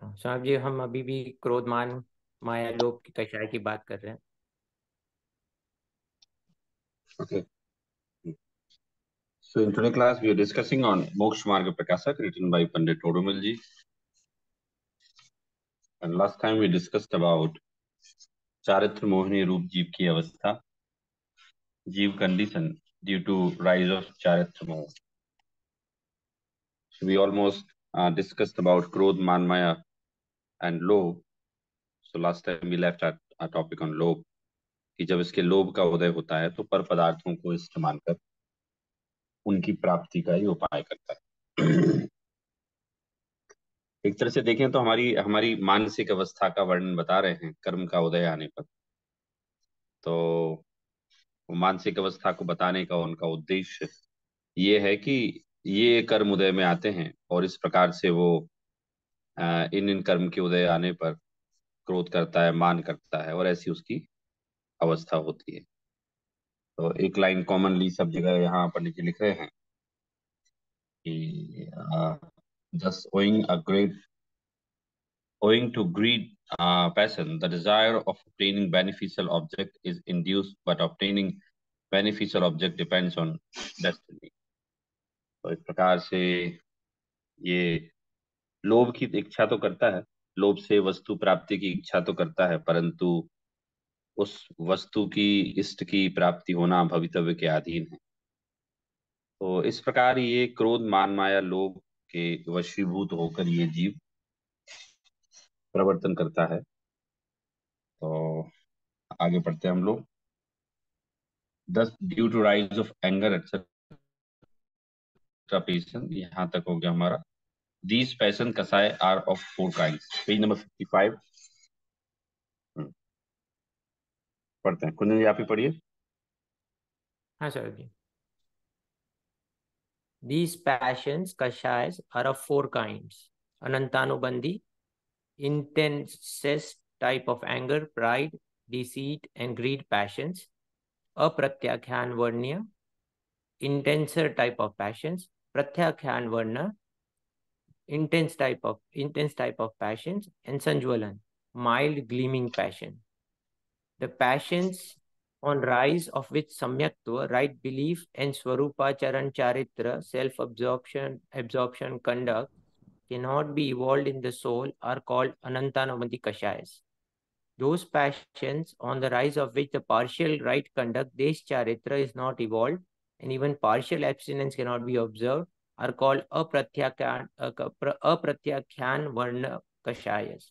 Okay साहब जी, हम अभी भी क्रोध मान माया लोभ की कषाय की बात कर रहे हैं। Okay. So in today's class, we are discussing on Moksha Marga Prakasak, written by Pandit Odumal ji. And last time we discussed about Charitra Mohini Roop Jeev ki avastha, Jeev condition due to rise of Charitra Moh. So we almost discussed about Krodh, Man Maya and Lobh. So last time we left our topic on Lobh, कि जब इसके लोभ का उदय होता है तो पर पदार्थों को इस्तेमाल कर उनकी प्राप्ति का ही उपाय करता है। एक तरह से देखें तो हमारी हमारी मानसिक अवस्था का वर्णन बता रहे हैं कर्म का उदय आने पर। तो मानसिक अवस्था को बताने का उनका उद्देश्य ये है कि ये कर्म उदय में आते हैं और इस प्रकार से वो इन इन कर्म के उदय आने पर क्रोध करता है, मान करता है और ऐसी उसकी अवस्था होती है। तो एक लाइन कॉमनली सब जगह यहाँ पंडित जी लिख रहे हैं कि just owing to greed, passion, the desire of obtaining beneficial object is induced, but obtaining beneficial object depends on destiny. तो इस प्रकार से ये लोभ की इच्छा तो करता है, लोभ से वस्तु प्राप्ति की इच्छा तो करता है, परंतु उस वस्तु की इष्ट की प्राप्ति होना भवितव्य के अधीन है। तो इस प्रकार ये क्रोध, मान, माया, लोभ के वशीभूत होकर ये जीव प्रवर्तन करता है। तो आगे बढ़ते हैं हम लोग। Thus, due to rise of anger, etc., passion, यहाँ तक हो गया हमारा। These passion कसाय are of four kinds. पेज नंबर 55 पढ़ते हैं। कुंदन जी आप ही पढ़िए। हाँ sir ji. These passions, kashayas, are of four kinds: anantanubandhi, intensest type of anger, pride, deceit, and greed passions; apratyakhyan varnya, intenser type of passions; pratyakhyan varna, intense type of passions; and sanjwalan, mild gleaming passion. The passions on rise of which samyaktva, right belief, and swarupacharan charitra, absorption, conduct, cannot be evolved in the soul are called anantanavati kashayas. Those passions on the rise of which the partial right conduct, desh charitra, is not evolved, and even partial abstinence cannot be observed, are called apratyakhyan varna kashayas.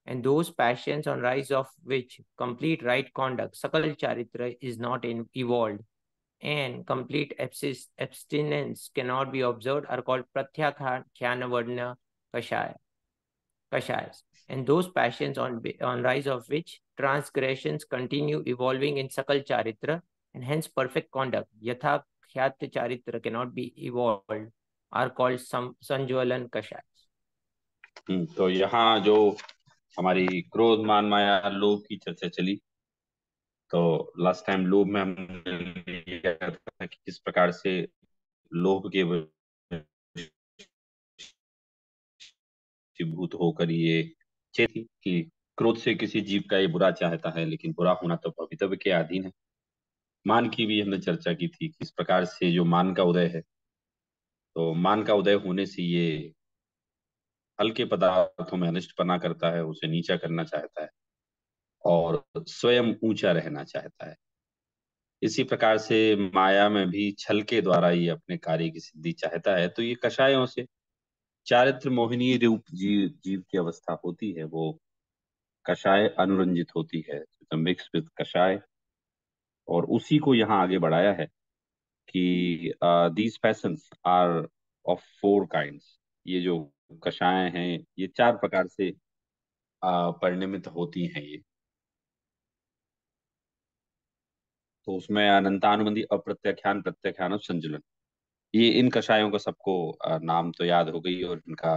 And those passions on rise of which complete right conduct, sakal charitra, is not evolved, and complete abstinence cannot be observed, are called pratyakhyana varna kashayas. And those passions on rise of which transgressions continue evolving in sakal charitra, and hence perfect conduct, yatha khyat charitra, cannot be evolved, are called sanjwalan kashayas. तो यहाँ जो हमारी क्रोध, मान, माया, लोभ की चर्चा चली, तो लास्ट टाइम लोभ में हमने लिया था कि किस प्रकार से लोभ के वशीभूत होकर ये चेती कि क्रोध से किसी जीव का ये बुरा चाहता है, लेकिन बुरा होना तो भवितव्य के अधीन है। मान की भी हमने चर्चा की थी कि इस प्रकार से जो मान का उदय है, तो मान का उदय होने से ये हल्के पदार्थों में अनिष्टपना करता है, उसे नीचा करना चाहता है और स्वयं ऊंचा रहना चाहता है। इसी प्रकार से माया में भी छल के द्वारा ये अपने कार्य की सिद्धि चाहता है। तो ये कषायों से चारित्र मोहिनी रूप जीव की अवस्था होती है, वो कषाय अनुरंजित होती है, मिक्स विद कषाय। और उसी को यहाँ आगे बढ़ाया है कि these passions are of four kinds. ये जो कषाय हैं ये चार प्रकार से परिणमित होती हैं ये। तो उसमें अनंतानुबंधी, अप्रत्याख्यान, प्रत्याख्यान और संजुलन, ये इन कषायों का सबको नाम तो याद हो गई और इनका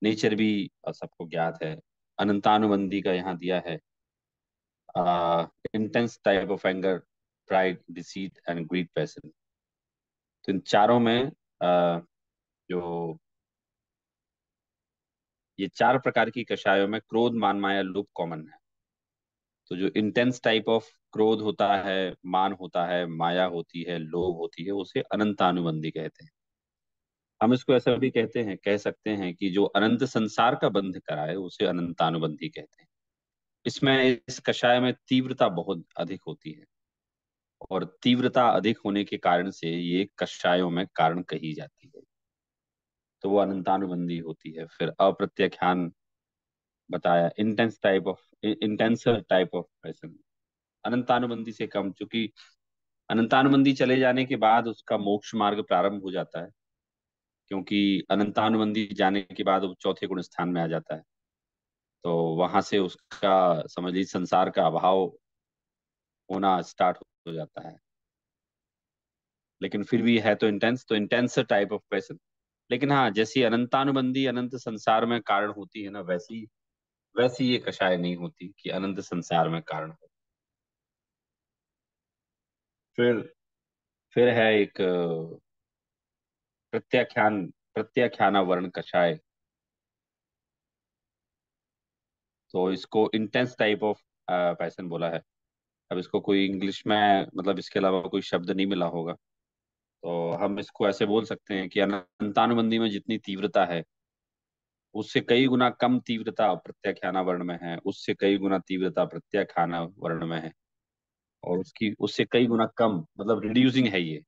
नेचर भी सबको ज्ञात है। अनंतानुबंधी का यहाँ दिया है intense type of anger, pride, deceit and greed passion. तो इन चारों में जो ये चार प्रकार की कषायों में क्रोध, मान, माया, लोभ कॉमन है। तो जो इंटेंस टाइप ऑफ क्रोध होता है, मान होता है, माया होती है, लोभ होती है, उसे अनंतानुबंधी कहते हैं। हम इसको ऐसा भी कहते हैं, कह सकते हैं कि जो अनंत संसार का बंध कराए उसे अनंतानुबंधी कहते हैं। इसमें इस कषाय में तीव्रता बहुत अधिक होती है, और तीव्रता अधिक होने के कारण से ये कषायों में कारण कही जाती है, तो वो अनंतानुबंधी होती है। फिर अप्रत्याख्यान बताया, इंटेंसर टाइप ऑफ पर्सन, अनंतानुबंधी से कम, चूंकि अनंतानुबंधी चले जाने के बाद उसका मोक्ष मार्ग प्रारंभ हो जाता है, क्योंकि अनंतानुबंधी जाने के बाद वो चौथे गुण स्थान में आ जाता है। तो वहां से उसका समझ लीजिए संसार का अभाव होना स्टार्ट हो जाता है। लेकिन फिर भी है तो इंटेंस टाइप ऑफ पर्सन। लेकिन हाँ, जैसी अनंतानुबंधी अनंत संसार में कारण होती है ना, वैसी वैसी ये कषाय नहीं होती कि अनंत संसार में कारण हो। फिर फिर है एक प्रत्याख्याना वर्ण कषाय। तो इसको इंटेंस टाइप ऑफ पर्सन बोला है। अब इसको कोई इंग्लिश में, मतलब इसके अलावा कोई शब्द नहीं मिला होगा, तो हम इसको ऐसे बोल सकते हैं कि अनंतानुबंधी में जितनी तीव्रता है, उससे कई गुना कम तीव्रता प्रत्याख्याना वर्ण में है, उससे कई गुना तीव्रता प्रत्याख्याना वर्ण में है, और उसकी उससे कई गुना कम, मतलब रिड्यूसिंग है ये।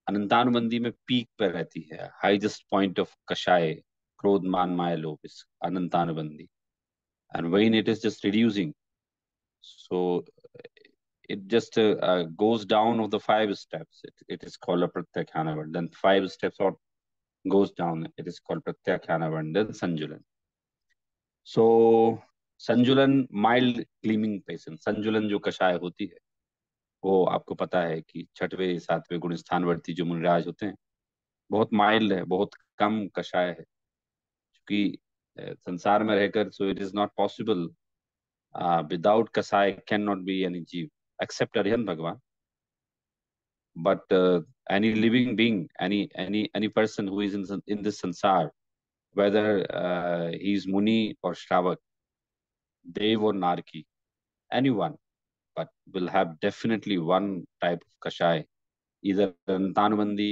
अनंतानुबंधी में पीक पर रहती है, हाईएस्ट पॉइंट ऑफ कषाय, क्रोध, मान, माया, लोभ इस अनंतानुबंधी। And when it is just reducing, so it just goes down of the five steps. It is called a pratyakhyana. Then five steps or goes down. It is called pratyakhyana. Then sanjulan. So संजुलन mild gleaming passion, संजुलन जो कषाय होती है, वो आपको पता है कि छठवें सातवें गुण स्थानवर्ती जो मुनिराज होते हैं, बहुत माइल्ड है, बहुत कम कषाय है। क्योंकि संसार में रहकर, so it is not possible, without कषाय कैन नॉट बी एनी जीव एक्सेप्ट अरिहंत भगवान। But any living being, any person who is in this sansar, whether he is Muni or Shravak, Dev or Narki, anyone, but will have definitely one type of kashai, either Tanubandi,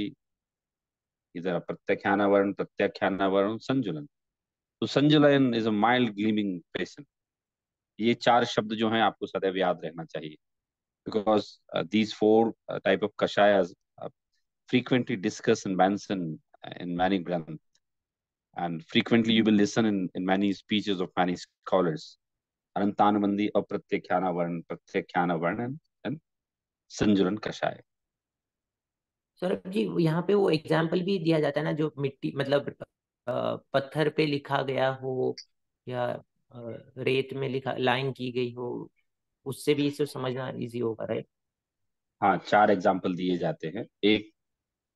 either a Pratyakhyana Varun, Sanjulan. So Sanjulan is a mild gleaming person. ये चार शब्द जो हैं आपको सदैव याद रहना चाहिए, because these four type of kashayas frequently discussed and mentioned in many granths, and frequently you will listen in many speeches of many scholars. Anantanubandhi, Apratyakhyana Varn, Pratyakhyana Varn, and Sanjulan Kashaya. Saurabh ji, यहाँ पे वो example भी दिया जाता है ना, जो मिट्टी मतलब पत्थर पे लिखा गया हो या रेत में लिखा लाइन की गई हो, उससे भी इसे समझना इजी होगा, राइट? हाँ, चार एग्जाम्पल दिए जाते हैं। एक,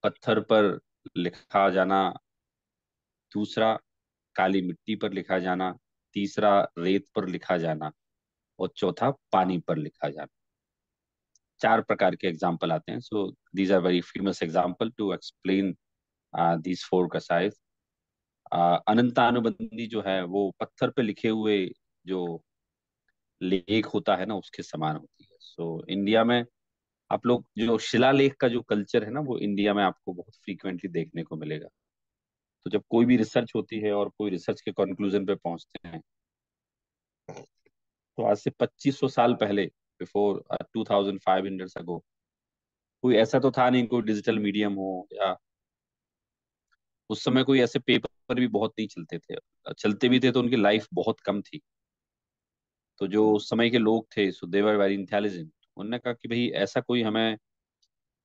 पत्थर पर लिखा जाना। दूसरा, काली मिट्टी पर लिखा जाना। तीसरा, रेत पर लिखा जाना। और चौथा, पानी पर लिखा जाना। चार प्रकार के एग्जाम्पल आते हैं। So these are very famous example to explain these four कसाइज। अनंतानुबंधी जो है वो पत्थर पे लिखे हुए जो लेख होता है ना, उसके समान होती है। सो इंडिया में आप लोग जो शिलालेख का जो कल्चर है ना, वो इंडिया में आपको बहुत फ्रीक्वेंटली देखने को मिलेगा। तो जब कोई भी रिसर्च होती है और कोई रिसर्च के कंक्लूजन पे पहुंचते हैं, तो आज से 2500 साल पहले, बिफोर 2500 अगो, कोई ऐसा तो था नहीं, कोई डिजिटल मीडियम हो, या उस समय कोई ऐसे पेपर भी बहुत नहीं चलते थे। चलते भी थे तो उनकी लाइफ बहुत कम थी। तो जो उस समय के लोग थे, सो दे वर वेरी इंटेलिजेंट। उन्होंने कहा कि भाई ऐसा कोई हमें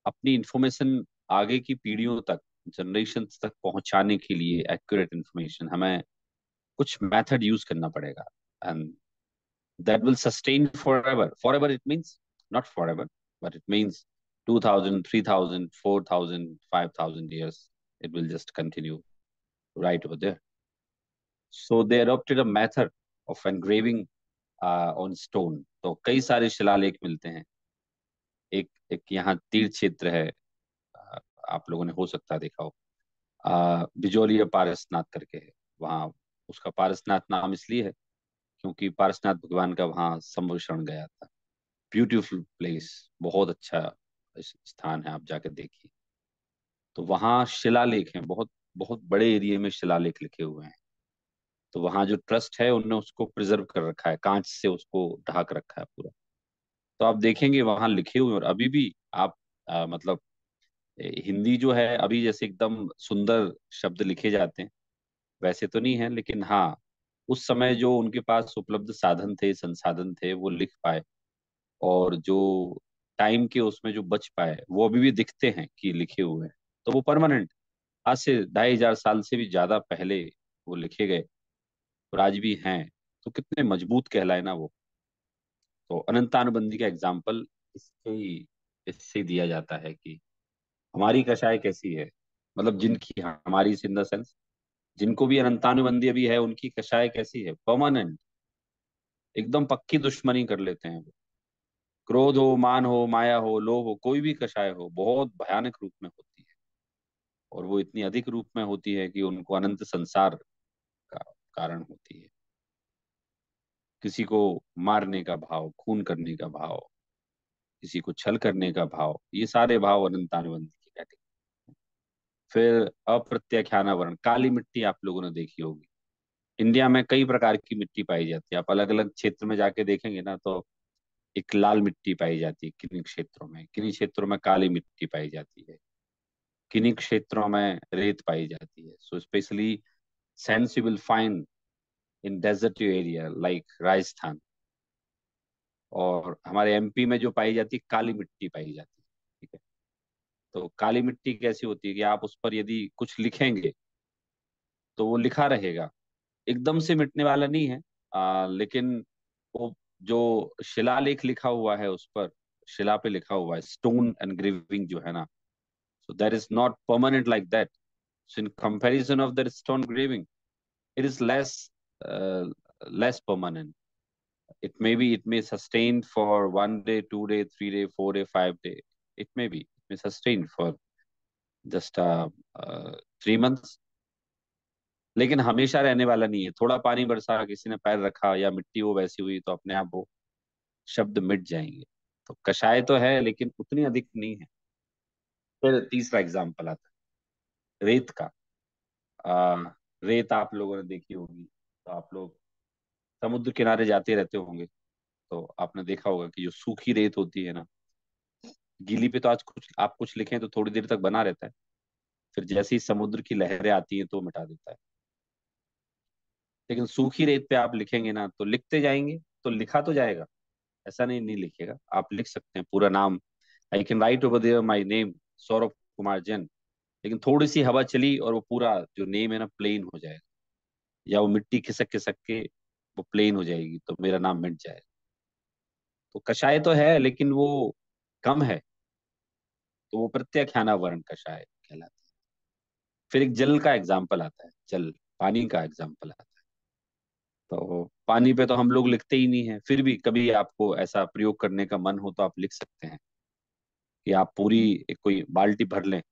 अपनी इंफॉर्मेशन आगे की पीढ़ियों तक, जनरेशन तक पहुंचाने के लिए एक्यूरेट इंफॉर्मेशन, हमें कुछ मेथड यूज करना पड़ेगा। And that will sustain for ever. For ever it means not for ever, but it means 2000, 3000, 4000, 5000 years, it will just continue right over there. So they adopted a method of engraving on stone. तो कई सारे शिलालेख मिलते हैं। एक एक यहाँ तीर्थ क्षेत्र है, अ, आप लोगों ने हो सकता है देखा हो, बिजोलिया पारसनाथ करके है वहाँ। उसका पारसनाथ नाम इसलिए है क्योंकि पारसनाथ भगवान का वहाँ संवर्षण गया था। ब्यूटीफुल प्लेस, बहुत अच्छा स्थान है, आप जाकर देखिए। तो वहाँ शिलालेख हैं, बहुत बहुत बड़े एरिया में शिलालेख लिखे हुए हैं। तो वहाँ जो ट्रस्ट है उनने उसको प्रिजर्व कर रखा है, कांच से उसको ढक रखा है पूरा। तो आप देखेंगे वहाँ लिखे हुए हैं, और अभी भी आप मतलब हिंदी जो है अभी जैसे एकदम सुंदर शब्द लिखे जाते हैं वैसे तो नहीं है, लेकिन हाँ उस समय जो उनके पास उपलब्ध साधन थे, संसाधन थे, वो लिख पाए। और जो टाइम के उसमें जो बच पाए वो अभी भी दिखते हैं कि लिखे हुए हैं। तो वो परमानेंट, आज से 2500 साल से भी ज्यादा पहले वो लिखे गए और आज भी हैं। तो कितने मजबूत कहलाए ना वो। तो अनंतानुबंदी का एग्जाम्पल इससे ही दिया जाता है कि हमारी कषाय कैसी है, मतलब जिनकी, हमारी इन द सेंस जिनको भी अनंतानुबंदी अभी है उनकी कषाय कैसी है, परमानेंट, एकदम पक्की दुश्मनी कर लेते हैं वो। क्रोध हो, मान हो, माया हो, लोभ हो, कोई भी कषाय हो बहुत भयानक रूप में होती है। और वो इतनी अधिक रूप में होती है कि उनको अनंत संसार का कारण होती है। किसी को मारने का भाव, खून करने का भाव, किसी को छल करने का भाव, ये सारे भाव अनंतानुबंधी की कैटेगरी। फिर अप्रत्याख्यानावरण, काली मिट्टी आप लोगों ने देखी होगी। इंडिया में कई प्रकार की मिट्टी पाई जाती है, आप अलग अलग क्षेत्र में जाके देखेंगे ना तो एक लाल मिट्टी पाई जाती है किन्हीं क्षेत्रों में, किन्हीं क्षेत्रों में काली मिट्टी पाई जाती है, किन्हीं क्षेत्रों में रेत पाई जाती है। So specially sands you will find in desert area like Rajasthan. और हमारे एमपी में जो पाई जाती है काली मिट्टी पाई जाती है। ठीक है। तो काली मिट्टी कैसी होती है कि आप उस पर यदि कुछ लिखेंगे तो वो लिखा रहेगा, एकदम से मिटने वाला नहीं है। लेकिन वो जो शिलालेख लिखा हुआ है उस पर, शिला पे लिखा हुआ है, स्टोन एनग्रेविंग जो है ना, so that is not permanent like that. So in comparison of that stone engraving, it is uh, less permanent. It may sustain for 1 day, 2 day, 3 day, 4 day, 5 day. It may sustain for just 3 months. लेकिन हमेशा रहने वाला नहीं है। थोड़ा पानी बरसा, किसी ने पैर रखा या मिट्टी वो वैसी हुई तो अपने आप वो शब्द मिट जाएंगे। तो कषाय तो है लेकिन उतनी अधिक नहीं है। फिर तीसरा एग्जाम्पल आता है रेत का। आ, रेत आप लोगों ने देखी होगी, तो आप लोग समुद्र किनारे जाते रहते होंगे, तो आपने देखा होगा कि जो सूखी रेत होती है ना, गीली पे तो आज कुछ आप कुछ लिखें तो थोड़ी देर तक बना रहता है, फिर जैसे ही समुद्र की लहरें आती हैं तो मिटा देता है। लेकिन सूखी रेत पे आप लिखेंगे ना तो लिखते जाएंगे तो लिखा तो जाएगा, ऐसा नहीं नहीं लिखेगा। आप लिख सकते हैं पूरा नाम, I can write over there my name, Saurabh Kumar Jain. लेकिन थोड़ी सी हवा चली और वो पूरा जो नेम है ना प्लेन हो जाएगा, या वो मिट्टी खिसक खिसक के वो प्लेन हो जाएगी तो मेरा नाम मिट जाएगा। तो कषाय तो है लेकिन वो कम है, तो वो प्रत्याख्याना वर्ण कषाय कहलाता है। फिर एक जल का एग्जाम्पल आता है, जल, पानी का एग्जाम्पल आता है। तो पानी पे तो हम लोग लिखते ही नहीं है, फिर भी कभी आपको ऐसा प्रयोग करने का मन हो तो आप लिख सकते हैं कि आप पूरी एक कोई बाल्टी भर लें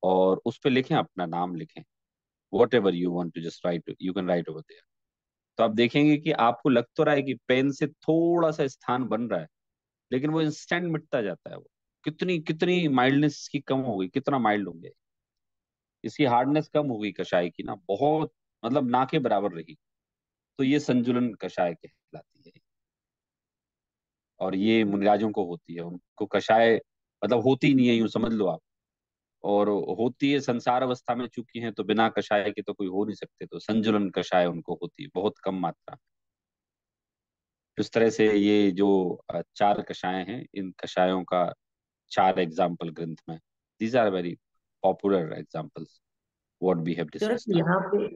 और उस पे लिखें, अपना नाम लिखें, whatever you want to just write, you can write over there. तो आप देखेंगे कि आपको लग तो रहा है कि पेन से थोड़ा सा स्थान बन रहा है, लेकिन वो इंस्टेंट मिटता जाता है। वो कितनी कितनी माइल्डनेस की कम हो गई, कितना माइल्ड हो गया, इसकी हार्डनेस कम हो गई कषाय की ना, बहुत, मतलब ना के बराबर रही। तो ये संजुलन कषाय कहलाती है। और ये मुनिराजों को होती है, उनको कषाय मतलब होती ही नहीं है, यूं समझ लो आप। और होती है संसार अवस्था में चूकी है, तो बिना कषाय के तो कोई हो नहीं सकते, तो संजुलन कषाय उनको होती है बहुत कम मात्रा में। इस तरह से ये जो 4 कषाय हैं, इन कषायों का 4 एग्जाम्पल ग्रंथ में, these are very popular examples what we have sir discussed now. यहाँ पे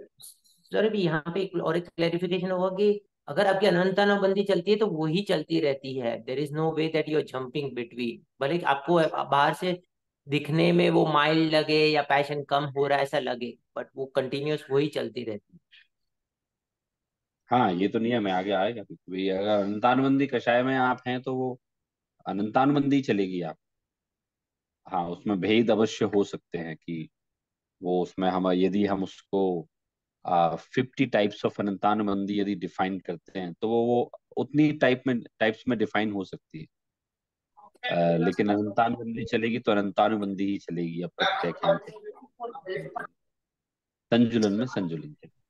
सर यहाँ पे एक और एक क्लेरिफिकेशन होगा कि अगर आपकी अनंतानुबंधी चलती है तो वही चलती रहती है। There is no way that you are jumping between, भले कि आपको बाहर से दिखने में वो माइल्ड लगे या पैशन कम हो रहा है ऐसा लगे, बट वो कंटिन्यूअस वही चलती रहती है। हाँ, ये तो नियम है, आगे आएगा भी अगर अनंतानुबंधी कषाय में आप हैं तो वो अनंतानुबंधी चलेगी आप। हाँ, उसमें भेद अवश्य हो सकते हैं कि वो उसमें हम यदि हम उसको 50 टाइप्स ऑफ अनंतानुबंदी यदि डिफाइन करते हैं तो वो उतनी टाइप्स में डिफाइन हो सकती है। लेकिन अनंतानुबंदी चलेगी तो अनंतानुबंदी ही चलेगी, अप्रत्याख्यान से। संजुलन में संजुलन चलेगी।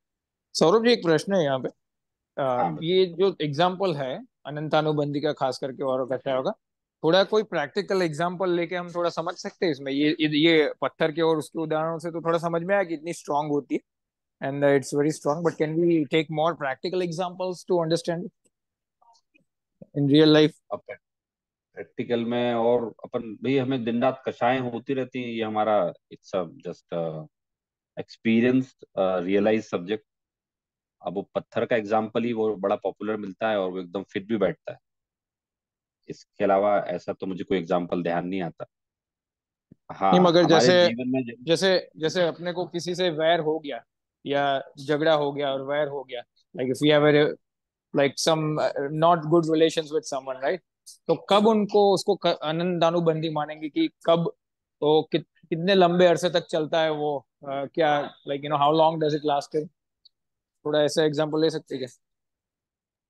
सौरभ जी, एक प्रश्न है यहाँ पे। हाँ बताइए। ये जो एग्जाम्पल है अनंतानुबंधी का, खास करके और कैसा होगा, थोड़ा कोई प्रैक्टिकल एग्जाम्पल लेके हम थोड़ा समझ सकते हैं इसमें? ये पत्थर के और उसके उदाहरणों से तो थोड़ा समझ में आया कि इतनी स्ट्रांग होती है, and it's very strong, but can we take more practical examples to understand in real life? अब प्रैक्टिकल में और अपन भाई, हमें दिन रात कषायें होती रहती हैं, ये हमारा it's just experience realise subject. अब वो पत्थर का एग्जाम्पल ही वो बड़ा पॉपुलर मिलता है और वो एकदम फिट भी बैठता है। इसके अलावा ऐसा तो मुझे कोई एग्जाम्पल ध्यान नहीं आता। नहीं, हाँ, मगर हमारे जैसे जीवन में जैसे जैसे अपने को किसी से वैर हो गया या झगड़ा हो गया और वैर हो गया, like if you have like some not good relations with someone, right? तो कब उनको उसको आनंदानुबंधी मानेंगे कि कब, तो कितने लंबे अरसे तक चलता है वो? क्या, like how long does it last? थोड़ा ऐसा एग्जांपल ले सकते हैं क्या?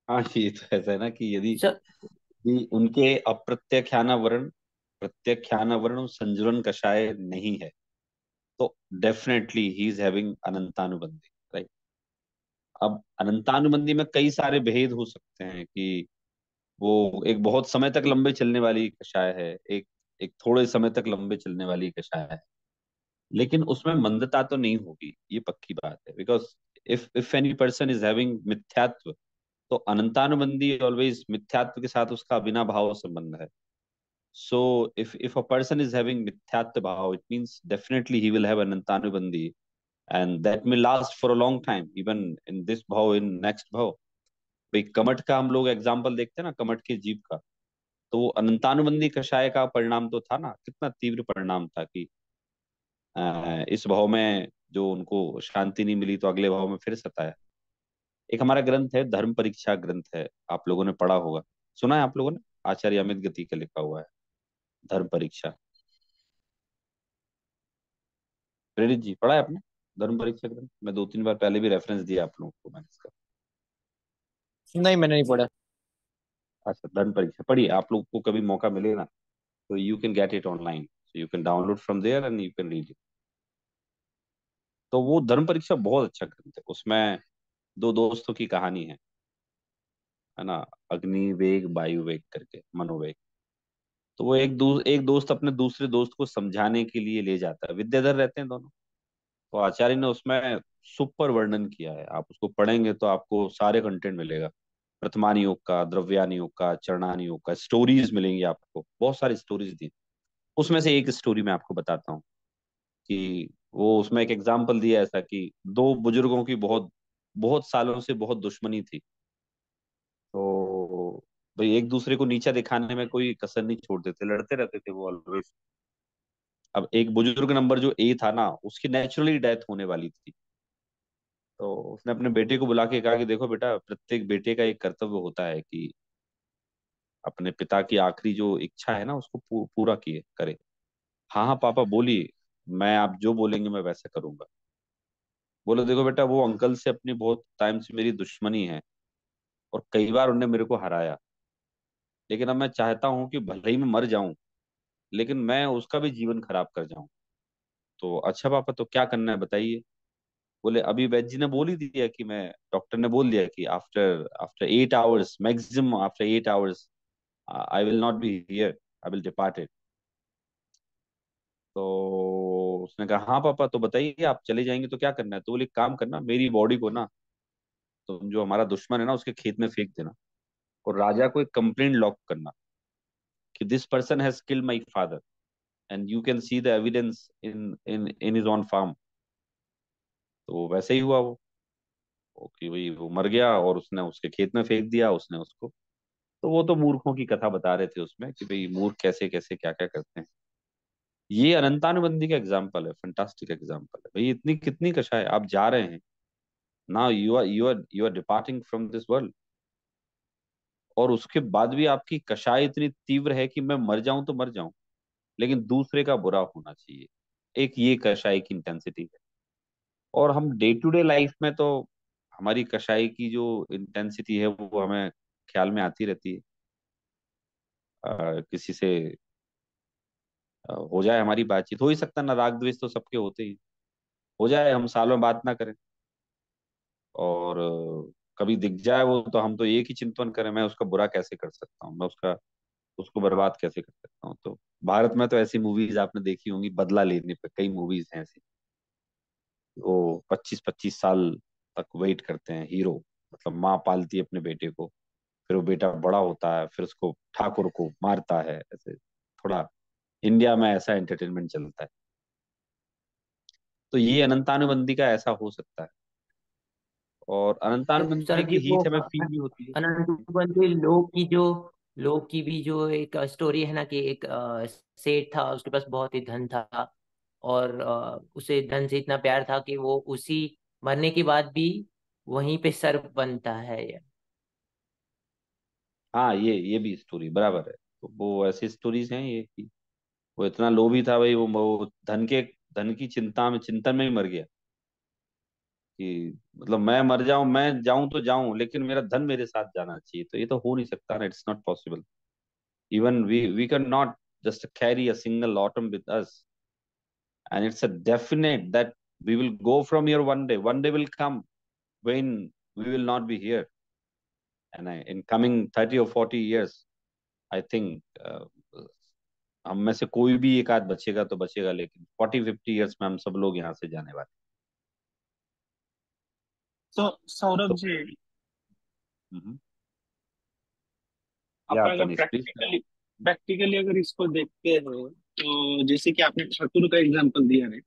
हाँ, ये तो ऐसा है ना कि यदि सर, उनके अप्रत्याख्यानावरण प्रत्याख्यानावरण और संजुलन कषाय नहीं है तो डेफिनेटली ही इज हैविंग अनंतानुबंधी, राइट। अब अनंतानुबंधी में कई सारे भेद हो सकते हैं कि वो एक बहुत समय तक लंबे चलने वाली कषाय है, एक एक थोड़े समय तक लंबे चलने वाली कषाय है। लेकिन उसमें मंदता तो नहीं होगी, ये पक्की बात है। Because if any person is having मिथ्यात्व, तो अनंतानुबंधी ऑलवेज मिथ्यात्व के साथ उसका बिना भाव संबंध है। सो if a person is having मिथ्यात्व भाव, it means definitely he will have anantanubandhi, and that may last for a long time even in this bhav, in next bhav। भाई कमठ का हम लोग एग्जाम्पल देखते हैं ना, कमठ के जीव का। तो वो अनंतानुबंधी कषाय का परिणाम तो था ना, कितना तीव्र परिणाम था कि इस भाव में जो उनको शांति नहीं मिली तो अगले भाव में फिर सताया। एक हमारा ग्रंथ है, धर्म परीक्षा ग्रंथ है, आप लोगों ने पढ़ा होगा, सुना है आप लोगों ने? आचार्य अमित गति का लिखा हुआ है धर्म परीक्षा। प्रेरित जी, पढ़ा है आपने धर्म परीक्षा ग्रंथ? मैं 2-3 बार पहले भी रेफरेंस दिया आप लोगों को मैंने इसका। नहीं, मैंने नहीं पढ़ा। अच्छा, धर्म परीक्षा पढ़िए, आप लोग को कभी मौका मिले ना तो you can get it online, so you can download from there and you can read it. तो वो धर्म परीक्षा बहुत अच्छा ग्रंथ है। उसमें दो दोस्तों की कहानी है ना, अग्नि वेग वायु वेग करके, मनोवेग। तो वो एक दोस्त अपने दूसरे दोस्त को समझाने के लिए ले जाता है, विद्याधर रहते हैं दोनों। तो आचार्य ने उसमें सुपर वर्णन किया है, आप उसको पढ़ेंगे तो आपको सारे कंटेंट मिलेगा। प्रथमानी योग का, द्रव्यानी योग का, चरणानी योग का, स्टोरीज मिलेंगी आपको, बहुत सारी स्टोरीज दी। उसमें से एक स्टोरी मैं आपको बताता हूँ कि वो उसमें एक एग्जाम्पल दिया ऐसा कि दो बुजुर्गों की बहुत बहुत सालों से बहुत दुश्मनी थी। तो भाई एक दूसरे को नीचा दिखाने में कोई कसर नहीं छोड़ते थे, लड़ते रहते थे वो ऑलवेज। अब एक बुजुर्ग नंबर जो ए था ना, उसकी नेचुरली डेथ होने वाली थी। तो उसने अपने बेटे को बुला के कहा कि देखो बेटा, प्रत्येक बेटे का एक कर्तव्य होता है कि अपने पिता की आखिरी जो इच्छा है ना उसको पूरा किए करे। हाँ हाँ पापा बोलिए, मैं आप जो बोलेंगे मैं वैसा करूंगा। बोलो देखो बेटा, वो अंकल से अपनी बहुत टाइम से मेरी दुश्मनी है और कई बार उनने मेरे को हराया। लेकिन अब मैं चाहता हूँ कि भले ही मैं मर जाऊं, लेकिन मैं उसका भी जीवन खराब कर जाऊं। तो अच्छा पापा, तो क्या करना है बताइए। बोले अभी वैद्य जी ने बोल ही दिया कि मैं, डॉक्टर ने बोल दिया कि after after 8 hours, maximum after 8 hours I will not be here, I will departed. तो उसने कहा हाँ पापा, तो बताइए आप चले जाएंगे तो क्या करना है। तो बोले एक काम करना, मेरी बॉडी को ना, तुम जो हमारा दुश्मन है ना उसके खेत में फेंक देना, और राजा को एक कंप्लेंट लॉक करना कि this person has killed my father and you can see the evidence in in in his own farm. तो वैसे ही हुआ वो कि भाई वो मर गया और उसने उसके खेत में फेंक दिया उसने उसको। तो वो तो मूर्खों की कथा बता रहे थे उसमें कि भाई मूर्ख कैसे कैसे क्या क्या करते हैं। ये अनंतानुबंधी का एग्जाम्पल है, फंटास्टिक एग्जाम्पल है भाई। इतनी कितनी कषा है, आप जा रहे हैं ना, you are departing from this world, और उसके बाद भी आपकी कषाय इतनी तीव्र है कि मैं मर जाऊं तो मर जाऊं, लेकिन दूसरे का बुरा होना चाहिए। एक ये कषाय की इंटेंसिटी है। और हम डे टू डे लाइफ में तो हमारी कशाई की जो इंटेंसिटी है वो हमें ख्याल में आती रहती है। किसी से हो जाए हमारी बातचीत, हो ही सकता है ना, राग द्वेष तो सबके होते ही, हो जाए हम सालों बात ना करें और कभी दिख जाए वो, तो हम तो एक ही चिंतन करें, मैं उसका बुरा कैसे कर सकता हूँ, मैं उसका उसको बर्बाद कैसे कर सकता हूँ। तो भारत में तो ऐसी मूवीज आपने देखी होंगी, बदला लेने पे कई मूवीज हैं ऐसी। वो 25-25 साल तक वेट करते हैं हीरो, मतलब माँ पालती है अपने बेटे को, फिर वो बेटा बड़ा होता है, फिर उसको ठाकुर को मारता है, ऐसे थोड़ा इंडिया में ऐसा एंटरटेनमेंट चलता है। तो ये अनंतानुबंधी का ऐसा हो सकता है, और तो सर अनंतानुबंधी जी की वो हीट हमें फील भी होती है। अनंत लोग की भी जो एक स्टोरी है ना कि एक सेठ था, उसके पास बहुत ही धन था, और उसे धन से इतना प्यार था कि वो उसी मरने के बाद भी वहीं पे सर्प बनता है ये। हाँ, ये भी स्टोरी बराबर है। तो वो ऐसी स्टोरीज हैं ये कि वो इतना लोभी था भाई, वो धन की चिंता में, चिंतन में ही मर गया कि मतलब मैं मर जाऊं, मैं जाऊं तो जाऊं, लेकिन मेरा धन मेरे साथ जाना चाहिए। तो ये तो हो नहीं सकता ना, it's not possible. Even we can not just carry a single atom with us, and it's a definite that we will go from here one day. One day will come when we will not be here, and in coming 30 or 40 years, I think हम में से कोई भी एक आध बचेगा तो बचेगा, लेकिन 40-50 ईयर्स में हम सब लोग यहाँ से जाने वाले तो सौरभ हैं। तो जी, हम्म, या अपन अगर तनिष प्लीज। प्रैक्टिकली प्रैक्टिकली अगर इसको देखते हैं, तो जैसे कि आपने ठाकुर का एग्जांपल दिया है,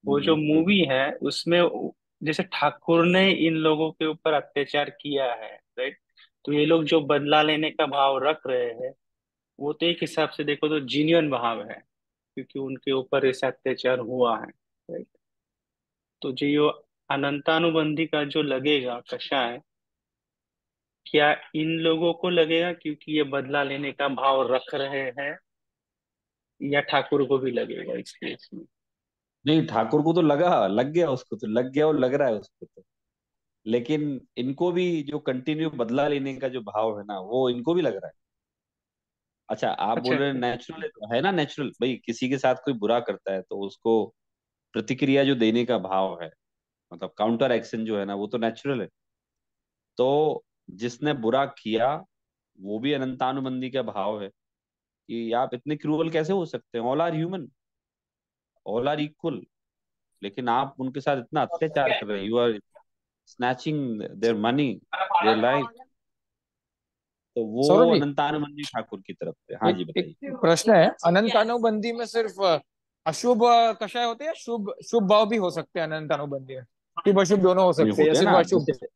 वो जो मूवी है उसमें जैसे ठाकुर ने इन लोगों के ऊपर अत्याचार किया है, राइट? तो ये लोग जो बदला लेने का भाव रख रहे हैं, वो तो एक हिसाब से देखो तो जीन्युइन भाव है, क्योंकि उनके ऊपर ऐसा अत्याचार हुआ है, राइट? तो जो ये अनंतानुबंधी का जो लगेगा कषाय, क्या इन लोगों को लगेगा क्योंकि ये बदला लेने का भाव रख रहे हैं, या ठाकुर को भी लगेगा इस केस में? नहीं, ठाकुर को तो लग गया, उसको तो लग गया और लग रहा है उसको तो। लेकिन इनको भी जो कंटिन्यू बदला लेने का जो भाव है ना, वो इनको भी लग रहा है। अच्छा, आप अच्छा बोल रहे हैं अच्छा। नेचुरल है ना, नेचुरल भाई, किसी के साथ कोई बुरा करता है तो उसको प्रतिक्रिया जो देने का भाव है, मतलब काउंटर एक्शन जो है ना, वो तो नेचुरल है। तो जिसने बुरा किया, वो भी अनंतानुबंधी का भाव है कि आप इतने क्रूअल कैसे हो सकते हैं, all are human, all are equal, लेकिन आप उनके साथ इतना अत्याचार कर रहे हैं, you are snatching their money, their life. तो वो सौरभ जी, अनंतानुबंधी ठाकुर की तरफ से। हाँ एक जी, एक बताइए। प्रश्न है। अनंत अनुबंधी में सिर्फ अशुभ कषाय होते हैं या शुभ शुभ भाव भी हो सकते हैं अनंत अनुबंधी में? शुभ अशुभ दोनों हो नहीं, सकते हैं या होते हैं सिर्फ ना, अशुभ? जैसे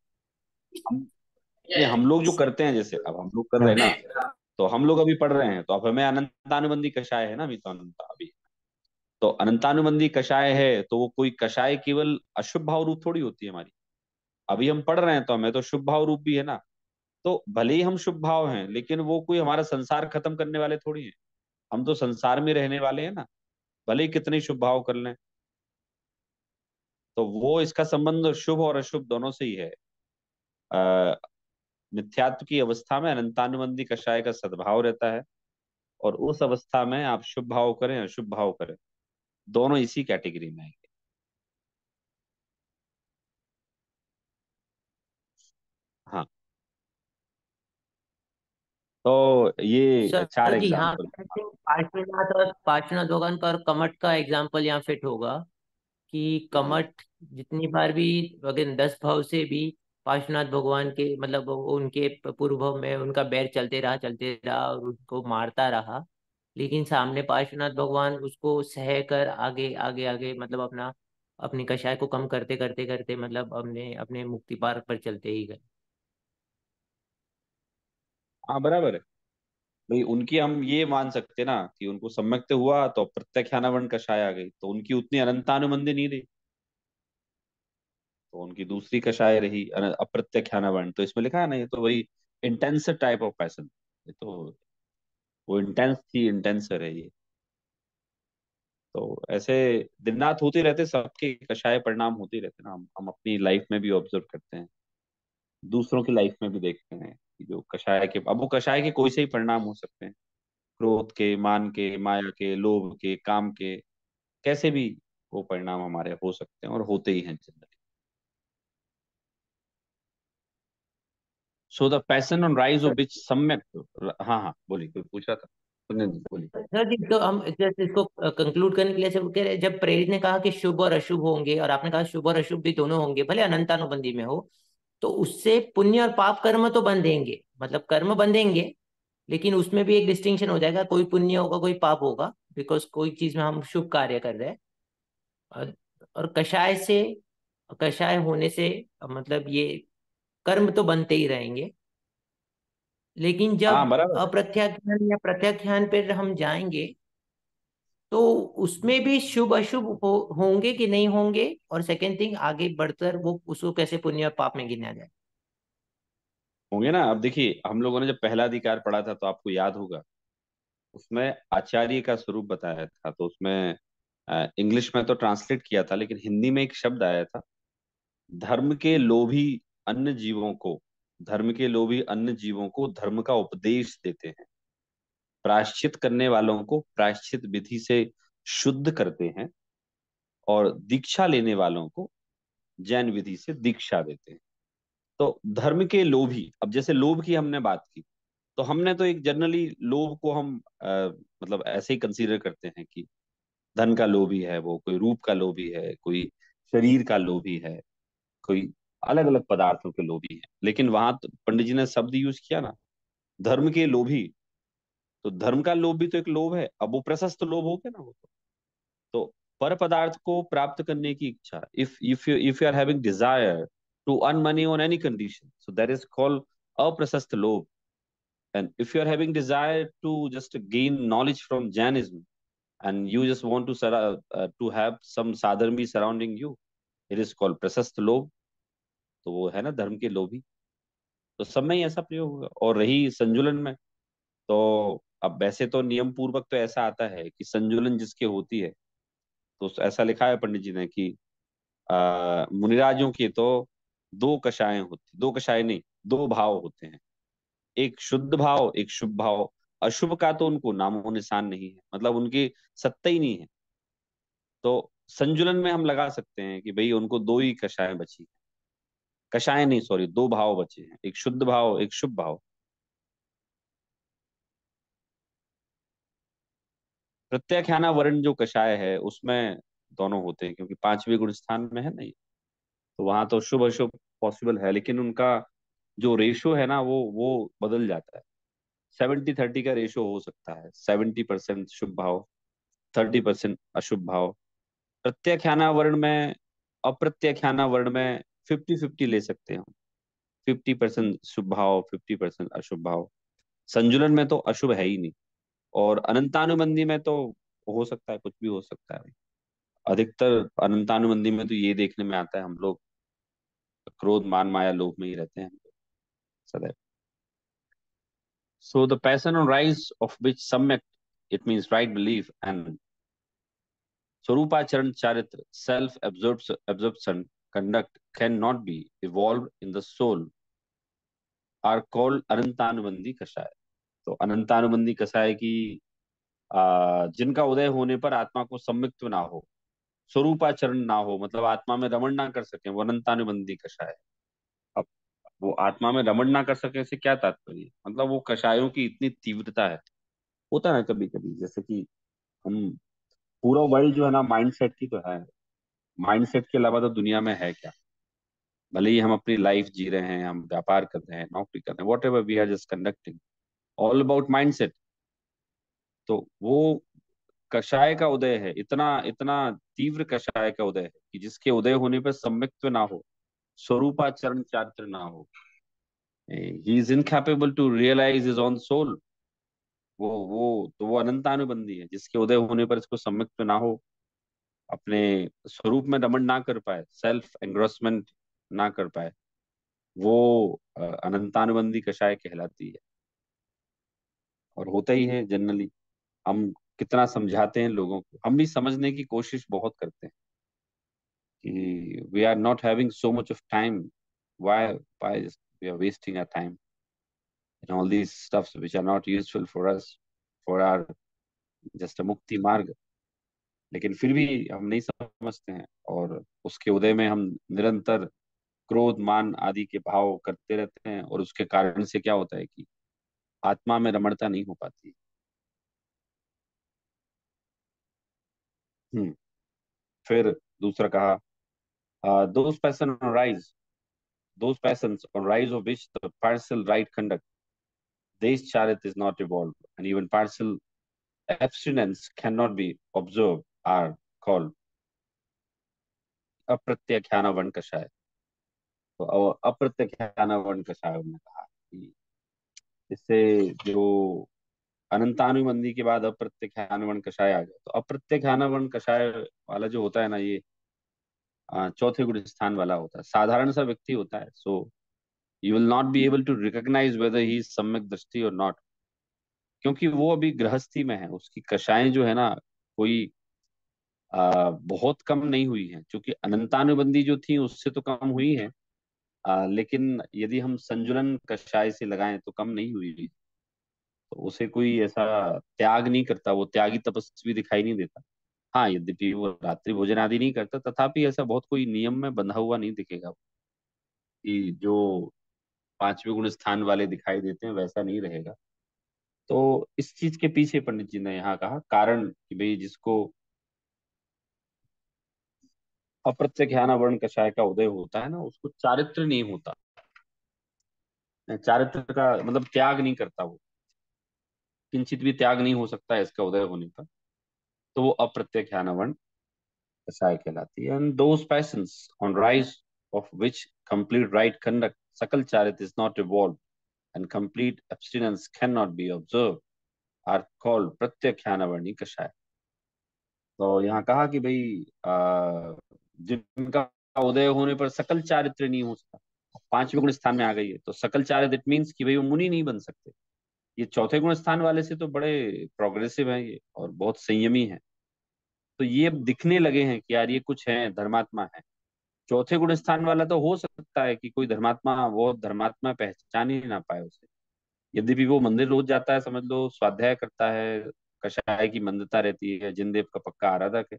हम, नहीं, हम लोग जो करते हैं, जैसे अब हम लोग कर रहे हैं ना, तो हम लोग अभी पढ़ रहे हैं, तो अब हमें अनंतानुबंधी कषाय है ना, अभी तो अनंत अभी, तो अनंतानुबंधी कषाय है, तो वो कोई कषाय केवल अशुभ भाव रूप थोड़ी होती है हमारी। अभी हम पढ़ रहे हैं तो हमें तो शुभ भाव रूप भी है ना। तो भले ही हम शुभ भाव हैं, लेकिन वो कोई हमारा संसार खत्म करने वाले थोड़ी हैं। हम तो संसार में रहने वाले हैं ना, भले ही कितने शुभ भाव कर लें। तो वो इसका संबंध शुभ और अशुभ दोनों से ही है। आ, मिथ्यात्व की अवस्था में अनंतानुबंधी कषाय का सद्भाव रहता है, और उस अवस्था में आप शुभ भाव करें अशुभ भाव करें, दोनों इसी कैटेगरी में आएंगे। हाँ, तो ये चार सर जी हाँ, एग्जाम्पल। I think पार्श्वनाथ भगवान का और कमठ का एग्जाम्पल यहाँ फिट होगा कि कमठ जितनी बार भी, अगर 10 भाव से भी पार्श्वनाथ भगवान के मतलब उनके पूर्व भाव में उनका बैर चलते रहा और उनको मारता रहा, लेकिन सामने पार्श्वनाथ भगवान उसको सह कर आगे आगे आगे मतलब अपनी कषाय को कम करते करते करते मतलब अपने अपने मुक्ति पार पर चलते ही गए। हाँ, बराबर है भाई। उनकी हम ये मान सकते ना कि उनको सम्यक्त हुआ तो प्रत्याख्यानावरण कषाय आ गई, तो उनकी उतनी अनंतानुबंधी नहीं रही, तो उनकी दूसरी कषाय रही अप्रत्याख्यानावरण। तो इसमें लिखा है ना, ये तो वही इंटेंस टाइप ऑफ पैशन, ये तो वो इंटेंस थी, इंटेंसर है ये। तो ऐसे दिन रात होते रहते, सबके कषाय परिणाम होते रहते ना। हम अपनी लाइफ में भी ऑब्जर्व करते हैं, दूसरों की लाइफ में भी देखते हैं कि जो कषाय के, अब वो कषाय के कोई से ही परिणाम हो सकते हैं, क्रोध के, मान के, माया के, लोभ के, काम के, कैसे भी वो परिणाम हमारे हो सकते हैं और होते ही हैं generally. So the passion on rise of which सम्यक, हाँ हाँ बोलिए, कोई पूछ रहा था, सुनने दीजिए, बोलिए। सर जी, तो हम जैसे इसको कंक्लूड करने के लिए सब कह रहे हैं, जब प्रेरित ने कहा कि शुभ और अशुभ होंगे, और आपने कहा शुभ और अशुभ भी दोनों होंगे, भले अनंतानुबंधी में हो, तो उससे पुण्य और पाप कर्म तो बंधेंगे, मतलब कर्म बंधेंगे, लेकिन उसमें भी एक डिस्टिंक्शन हो जाएगा, कोई पुण्य होगा कोई पाप होगा, बिकॉज कोई चीज में हम शुभ कार्य कर रहे हैं। और और कषाय होने से मतलब ये कर्म तो बनते ही रहेंगे, लेकिन हाँ जब बराबर है। अप्रत्याख्यान या प्रत्याख्यान पर हम जाएंगे, तो उसमें भी शुभ अशुभ होंगे कि नहीं होंगे, और सेकेंड थिंग आगे बढ़कर वो उसको कैसे पुण्य और पाप में गिना जाए। होंगे ना। अब देखिए, हम लोगों ने जब पहला अधिकार पढ़ा था तो आपको याद होगा, उसमें आचार्य का स्वरूप बताया था। तो उसमें इंग्लिश में तो ट्रांसलेट किया था, लेकिन हिंदी में एक शब्द आया था, धर्म के लोभी अन्य जीवों को, धर्म के लोभी अन्य जीवों को धर्म का उपदेश देते हैं, प्रायश्चित करने वालों को प्रायश्चित विधि से शुद्ध करते हैं, और दीक्षा लेने वालों को जैन विधि से दीक्षा देते हैं। तो धर्म के लोभी, अब जैसे लोभ की हमने बात की, तो हमने तो एक जनरली लोभ को हम मतलब ऐसे ही कंसीडर करते हैं कि धन का लोभी है वो, कोई रूप का लोभी है, कोई शरीर का लोभी है, कोई अलग अलग पदार्थों के लोभी है। लेकिन वहां तो पंडित जी ने शब्द यूज किया ना, धर्म के लोभी, तो धर्म का लोभ भी तो एक लोभ है। अब वो प्रशस्त लोभ हो गया ना वो तो पर पदार्थ को प्राप्त करने की इच्छा, if you are having desire to earn money on any condition, so that is called अप्रशस्त लोभ। And if you are having desire to just gain knowledge from Jainism, and you just want to to have some sadharmi surrounding you, it is called prasast lobh। तो वो है ना धर्म के लोभी। तो सब में ही ऐसा प्रयोग होगा। और रही संजुलन में, तो अब वैसे तो नियम पूर्वक तो ऐसा आता है कि संजुलन जिसके होती है, तो ऐसा लिखा है पंडित जी ने कि मुनिराजों की तो दो कषाएं होती, दो कषाय नहीं, दो भाव होते हैं, एक शुद्ध भाव, एक शुभ भाव। अशुभ का तो उनको नामो निशान नहीं है, मतलब उनकी सत्ता ही नहीं है। तो संजुलन में हम लगा सकते हैं कि भाई उनको दो ही कषाएं बची, कषाएं नहीं सॉरी, दो भाव बचे हैं, एक शुद्ध भाव एक शुभ भाव। प्रत्याख्याना वर्ण जो कषाय है उसमें दोनों होते हैं, क्योंकि पांचवें गुण स्थान में है ना ये, तो वहां तो शुभ अशुभ पॉसिबल है, लेकिन उनका जो रेशो है ना वो बदल जाता है। 70-30 का रेशो हो सकता है, 70% शुभ भाव, 30% अशुभ भाव। प्रत्याख्याना वर्ण में, अप्रत्याख्याना वर्ण में 50-50 ले सकते हैं हम, 50% शुभ भाव 50% अशुभ भाव। संजुलन में तो अशुभ है ही नहीं, और अनंतानुबंधी में तो हो सकता है, कुछ भी हो सकता है। अधिकतर अनंतानुबंधी में तो ये देखने में आता है, हम लोग क्रोध मान माया लोभ में ही रहते हैं हम लोग सदैव। सो द पैशन और राइज ऑफ विच सम्यक, it means right belief and स्वरूपाचरण चारित्र, self absorption conduct cannot be evolved in the soul, are called अनंतानुबंधी कषाय। तो अनंतानुबंधी कषाय की जिनका उदय होने पर आत्मा को सम्मिक्त्व ना हो, स्वरूपाचरण ना हो, मतलब आत्मा में रमण ना कर सके, वो अनंतानुबंधी कषाय है। अब वो आत्मा में रमण ना कर सके से क्या तात्पर्य, मतलब वो कषायों की इतनी तीव्रता है। होता है ना कभी कभी, जैसे कि हम, पूरा वर्ल्ड जो है ना माइंडसेट की तो है, माइंडसेट के अलावा तो दुनिया में है क्या। भले ही हम अपनी लाइफ जी रहे हैं, हम व्यापार कर रहे हैं, नौकरी कर रहे हैं, whatever we are just conducting, all about mindset. तो वो कषाय का उदय है, इतना इतना तीव्र कषाय का उदय है कि जिसके उदय होने पर सम्यक्त्व ना हो, स्वरूपाचरण चारित्र ना हो, he is incapable to realise his own soul. वो अनंतानुबंधी है, जिसके उदय होने पर इसको सम्यक्त्व ना हो, अपने स्वरूप में रमण ना कर पाए, सेल्फ एंग्रोसमेंट ना कर पाए, वो अनंतानुबंधी कषाय कहलाती है। और होता ही है जनरली। हम कितना समझाते हैं लोगों को, हम भी समझने की कोशिश बहुत करते हैं कि we are not having so much of time, why we are wasting our time in all these stuffs which are not useful for us, for our just a मुक्ति मार्ग। लेकिन फिर भी हम नहीं समझते हैं, और उसके उदय में हम निरंतर क्रोध मान आदि के भाव करते रहते हैं, और उसके कारण से क्या होता है कि आत्मा में रमणता नहीं हो पाती। फिर दूसरा कहा, those passion rise, those passions on rise of which the partial right conduct, this charit is not evolved, and even partial abstinence cannot be observed, are called अप्रत्याख्यान वर्ण कषाय। तो अप्रत्याख्यान वर्ण कषाय ने कहा कि इससे जो अनंतानुबंधी के बाद अप्रत्याख्यान वर्ण कषाय आ गया, तो अप्रत्याख्यान वर्ण कषाय वाला जो होता है ना, ये चौथे गुण स्थान वाला होता है, साधारण सा व्यक्ति होता है। So you will not be able to recognise whether he is सम्यक दृष्टि और नॉट, क्योंकि वो अभी गृहस्थी में है। उसकी कषाएं जो है ना, कोई बहुत कम नहीं हुई है, क्योंकि अनंतानुबंधी जो थी उससे तो कम हुई है, लेकिन यदि हम संजुलन कषाय से लगाएं तो कम नहीं हुई। तो उसे कोई ऐसा त्याग नहीं करता, वो त्यागी तपस्वी दिखाई नहीं देता। हाँ, यद्यपि वो रात्रि भोजन आदि नहीं करता, तथापि ऐसा बहुत कोई नियम में बंधा हुआ नहीं दिखेगा कि जो पांचवें गुण स्थान वाले दिखाई देते हैं वैसा नहीं रहेगा। तो इस चीज के पीछे पंडित जी ने यहाँ कहा कारण कि भाई जिसको अप्रत्यख्यान वर्ण कषाय का उदय होता है ना, उसको चारित्र नहीं होता। चारित्र का मतलब त्याग नहीं करता वो, किंचित भी त्याग नहीं हो सकता है इसका उदय होने पर, तो वो अप्रत्यख्यान वर्ण कषाय कहलाती है। And those passions on rise of which complete right conduct सकल चारित्र is not evolve and complete abstinence can not be observe, are called प्रत्यख्यान वर्णी कषाय। तो यहाँ कहा कि भाई जिनका उदय होने पर सकल चारित्र नहीं हो सकता, पांचवें गुण स्थान में आ गई है, तो सकल चारित्र इट मीन्स कि भाई वो मुनि नहीं बन सकते। ये चौथे गुण स्थान वाले से तो बड़े प्रोग्रेसिव हैं ये, और बहुत संयमी है। तो ये अब दिखने लगे हैं कि यार ये कुछ है, धर्मात्मा है। चौथे गुण स्थान वाला तो हो सकता है कि कोई धर्मात्मा, वो धर्मात्मा पहचान ही ना पाए उसे, यद्यपि वो मंदिर रोज जाता है, समझ लो स्वाध्याय करता है, कषाय की मंदता रहती है, जिनदेव का पक्का आराधक है,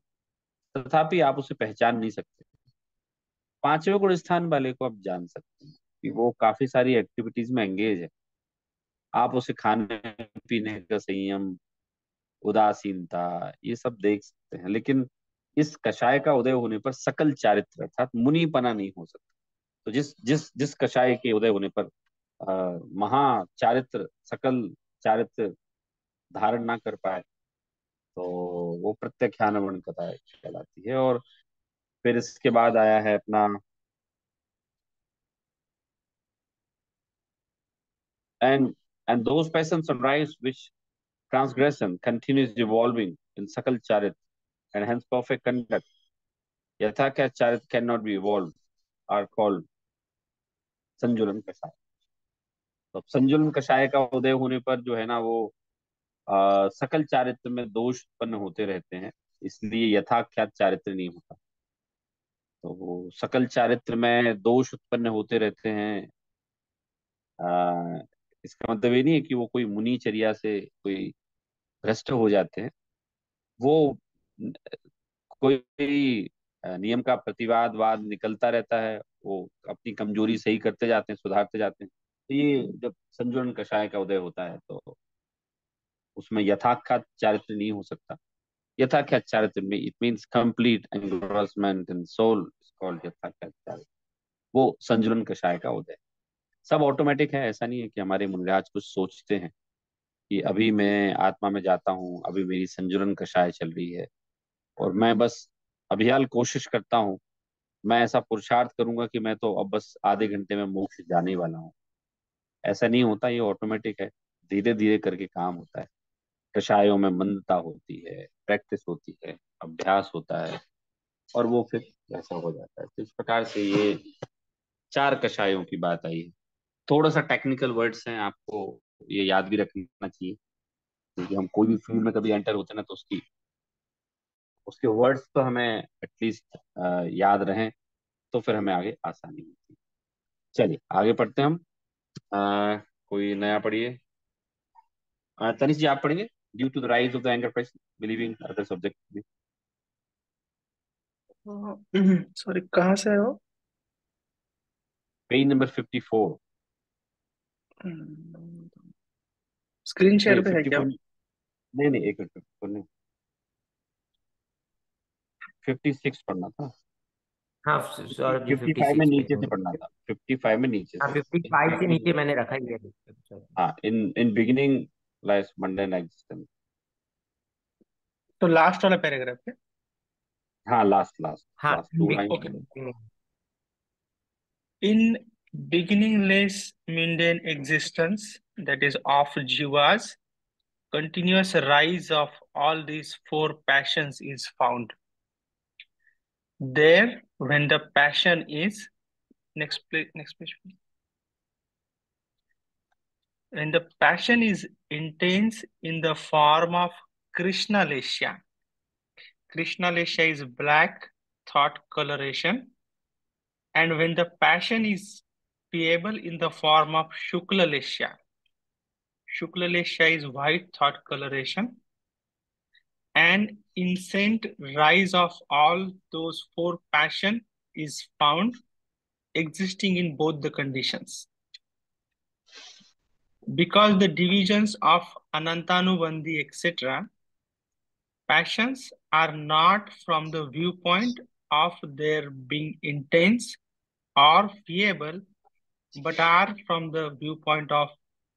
तथापि आप उसे पहचान नहीं सकते। पांचवें गुण स्थान वाले को आप जान सकते हैं कि वो काफी सारी एक्टिविटीज में एंगेज है। आप उसे खाने पीने का संयम, उदासीनता, ये सब देख सकते हैं, लेकिन इस कषाय का उदय होने पर सकल चारित्र अर्थात मुनिपना नहीं हो सकता। तो जिस जिस जिस कषाय के उदय होने पर महा चारित्र, सकल चारित्र धारण ना कर पाए, तो वो प्रत्याख्यान वर्ण कथाएं कहलाती है। और फिर इसके बाद आया है अपना and and those patience arise which transgression continues evolving in sakal charit and hence perfect conduct, yatha charit cannot be evolved, are called संजुलन कषाय। तो संजुलन कषाय का उदय होने पर जो है ना, वो सकल चारित्र में दोष उत्पन्न होते रहते हैं, इसलिए यथाख्यात चारित्र नहीं होता। तो वो सकल चारित्र में दोष उत्पन्न होते रहते हैं। आ, इसका मतलब ये नहीं है कि वो कोई मुनिचर्या से कोई भ्रष्ट हो जाते हैं। वो कोई नियम का प्रतिवाद वाद निकलता रहता है, वो अपनी कमजोरी सही करते जाते हैं, सुधारते जाते हैं। तो ये जब संजुलन कषाय का उदय होता है, तो उसमें यथाख्यात चारित्र नहीं हो सकता। यथाख्यात चारित्र में it means complete engrossment in soul is called यथाख्यात चारित्र। वो संजुलन कषाय का उदय। सब ऑटोमेटिक है, ऐसा नहीं है कि हमारे मुनिराज कुछ सोचते हैं कि अभी मैं आत्मा में जाता हूँ, अभी मेरी संजुलन कषाय चल रही है और मैं बस अभियाल कोशिश करता हूँ, मैं ऐसा पुरुषार्थ करूंगा कि मैं तो अब बस आधे घंटे में मोक्ष जाने ही वाला हूँ। ऐसा नहीं होता, ये ऑटोमेटिक है, धीरे धीरे करके काम होता है। कषायों में मंदता होती है, प्रैक्टिस होती है, अभ्यास होता है, और वो फिर ऐसा हो जाता है। तो इस प्रकार से ये चार कषायों की बात आई है। थोड़ा सा टेक्निकल वर्ड्स हैं, आपको ये याद भी रखना चाहिए क्योंकि हम कोई भी फील्ड में कभी एंटर होते हैं ना, तो उसकी उसके वर्ड्स तो हमें एटलीस्ट याद रहें, तो फिर हमें आगे आसानी होती है। चलिए आगे पढ़ते हैं हम। कोई नया पढ़िए। तनिष जी आप पढ़ेंगे। Due to the rise of the anger press believing other subject. Sorry, कहाँ से है वो? Page number 54। स्क्रीन शेयर नहीं पे है क्या? 54 नहीं नहीं, एक मिनट 54 नहीं, 56 पढ़ना था। हाँ सौरभ जी 55 में 56 पे नीचे से हूँ। पढ़ना था, 55 में नीचे हाँ से। 55 से नीचे मैंने रखा ही है। हाँ, in in beginning lies mundane existence. तो लास्ट वाला पैराग्राफ है। हाँ लास्ट लास्ट हाँ last 2 line. Okay. In beginningless mundane existence, that is of Jiva's, continuous rise of all these four passions is found. There, when the passion is next page. When the passion is intense in the form of Krishna Lesha. Krishna Lesha is black thought coloration, and when the passion is payable in the form of Shukla Lesha. Shukla Lesha is white thought coloration. An incessant rise of all those four passion is found existing in both the conditions. Because the divisions of Anantanubandhi, etc., passions are not from the viewpoint of their being intense or feeble, but are from the viewpoint of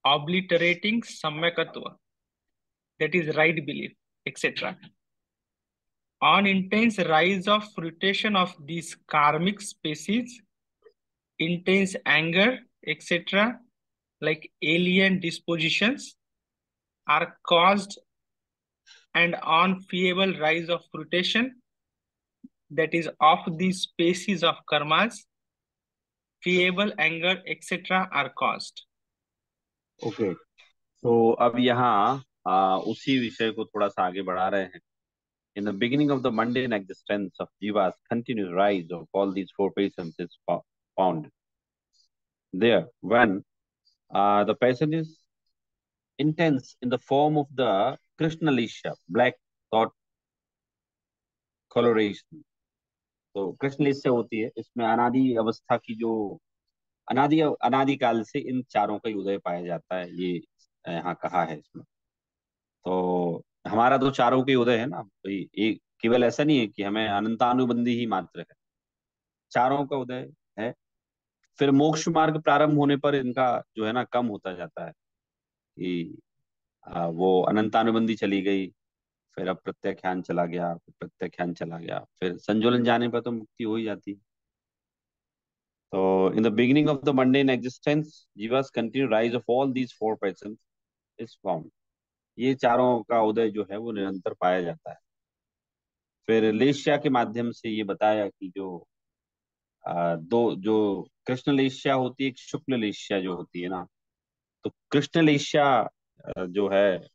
obliterating Samyakatva, that is right belief, etc. On intense rise of fruition of these karmic species, intense anger, etc., like alien dispositions, are caused, and on feeble rise of fruition, that is of these species of karmas, feeble anger, etc., are caused. Okay, तो अब यहाँ उसी विषय को थोड़ा सा आगे बढ़ा रहे हैं। In the beginning of the mundane existence of Jiva's continuous rise of all these four passions is found. There, when the passion is intense in the form of the Krishna Lisha, black thought coloration. तो कृष्ण लिस्सा होती है, इसमें अनादि अवस्था की जो अनादि अनादि काल से इन चारों का ही उदय पाया जाता है, ये यहाँ कहा है इसमें। तो हमारा तो चारों के उदय है ना, तो ये केवल ऐसा नहीं है कि हमें अनंतानुबंधी ही मात्र है, चारों का उदय है। फिर मोक्ष मार्ग प्रारंभ होने पर इनका जो है ना कम होता जाता है कि वो अनंतानुबंधी चली गई, फिर अब प्रत्याख्यान चला गया, फिर प्रत्याख्यान चला गया, फिर संज्वलन जाने पर तो मुक्ति हो ही जाती है। तो in the beginning of the mundane existence जीवास continue rise of all these four persons is found. ये चारों का उदय जो है वो निरंतर पाया जाता है। फिर लेशिया के माध्यम से ये बताया कि जो दो जो कृष्ण लेशिया होती है, एक शुक्ल लेशिया जो होती है ना, तो कृष्ण लेशिया जो है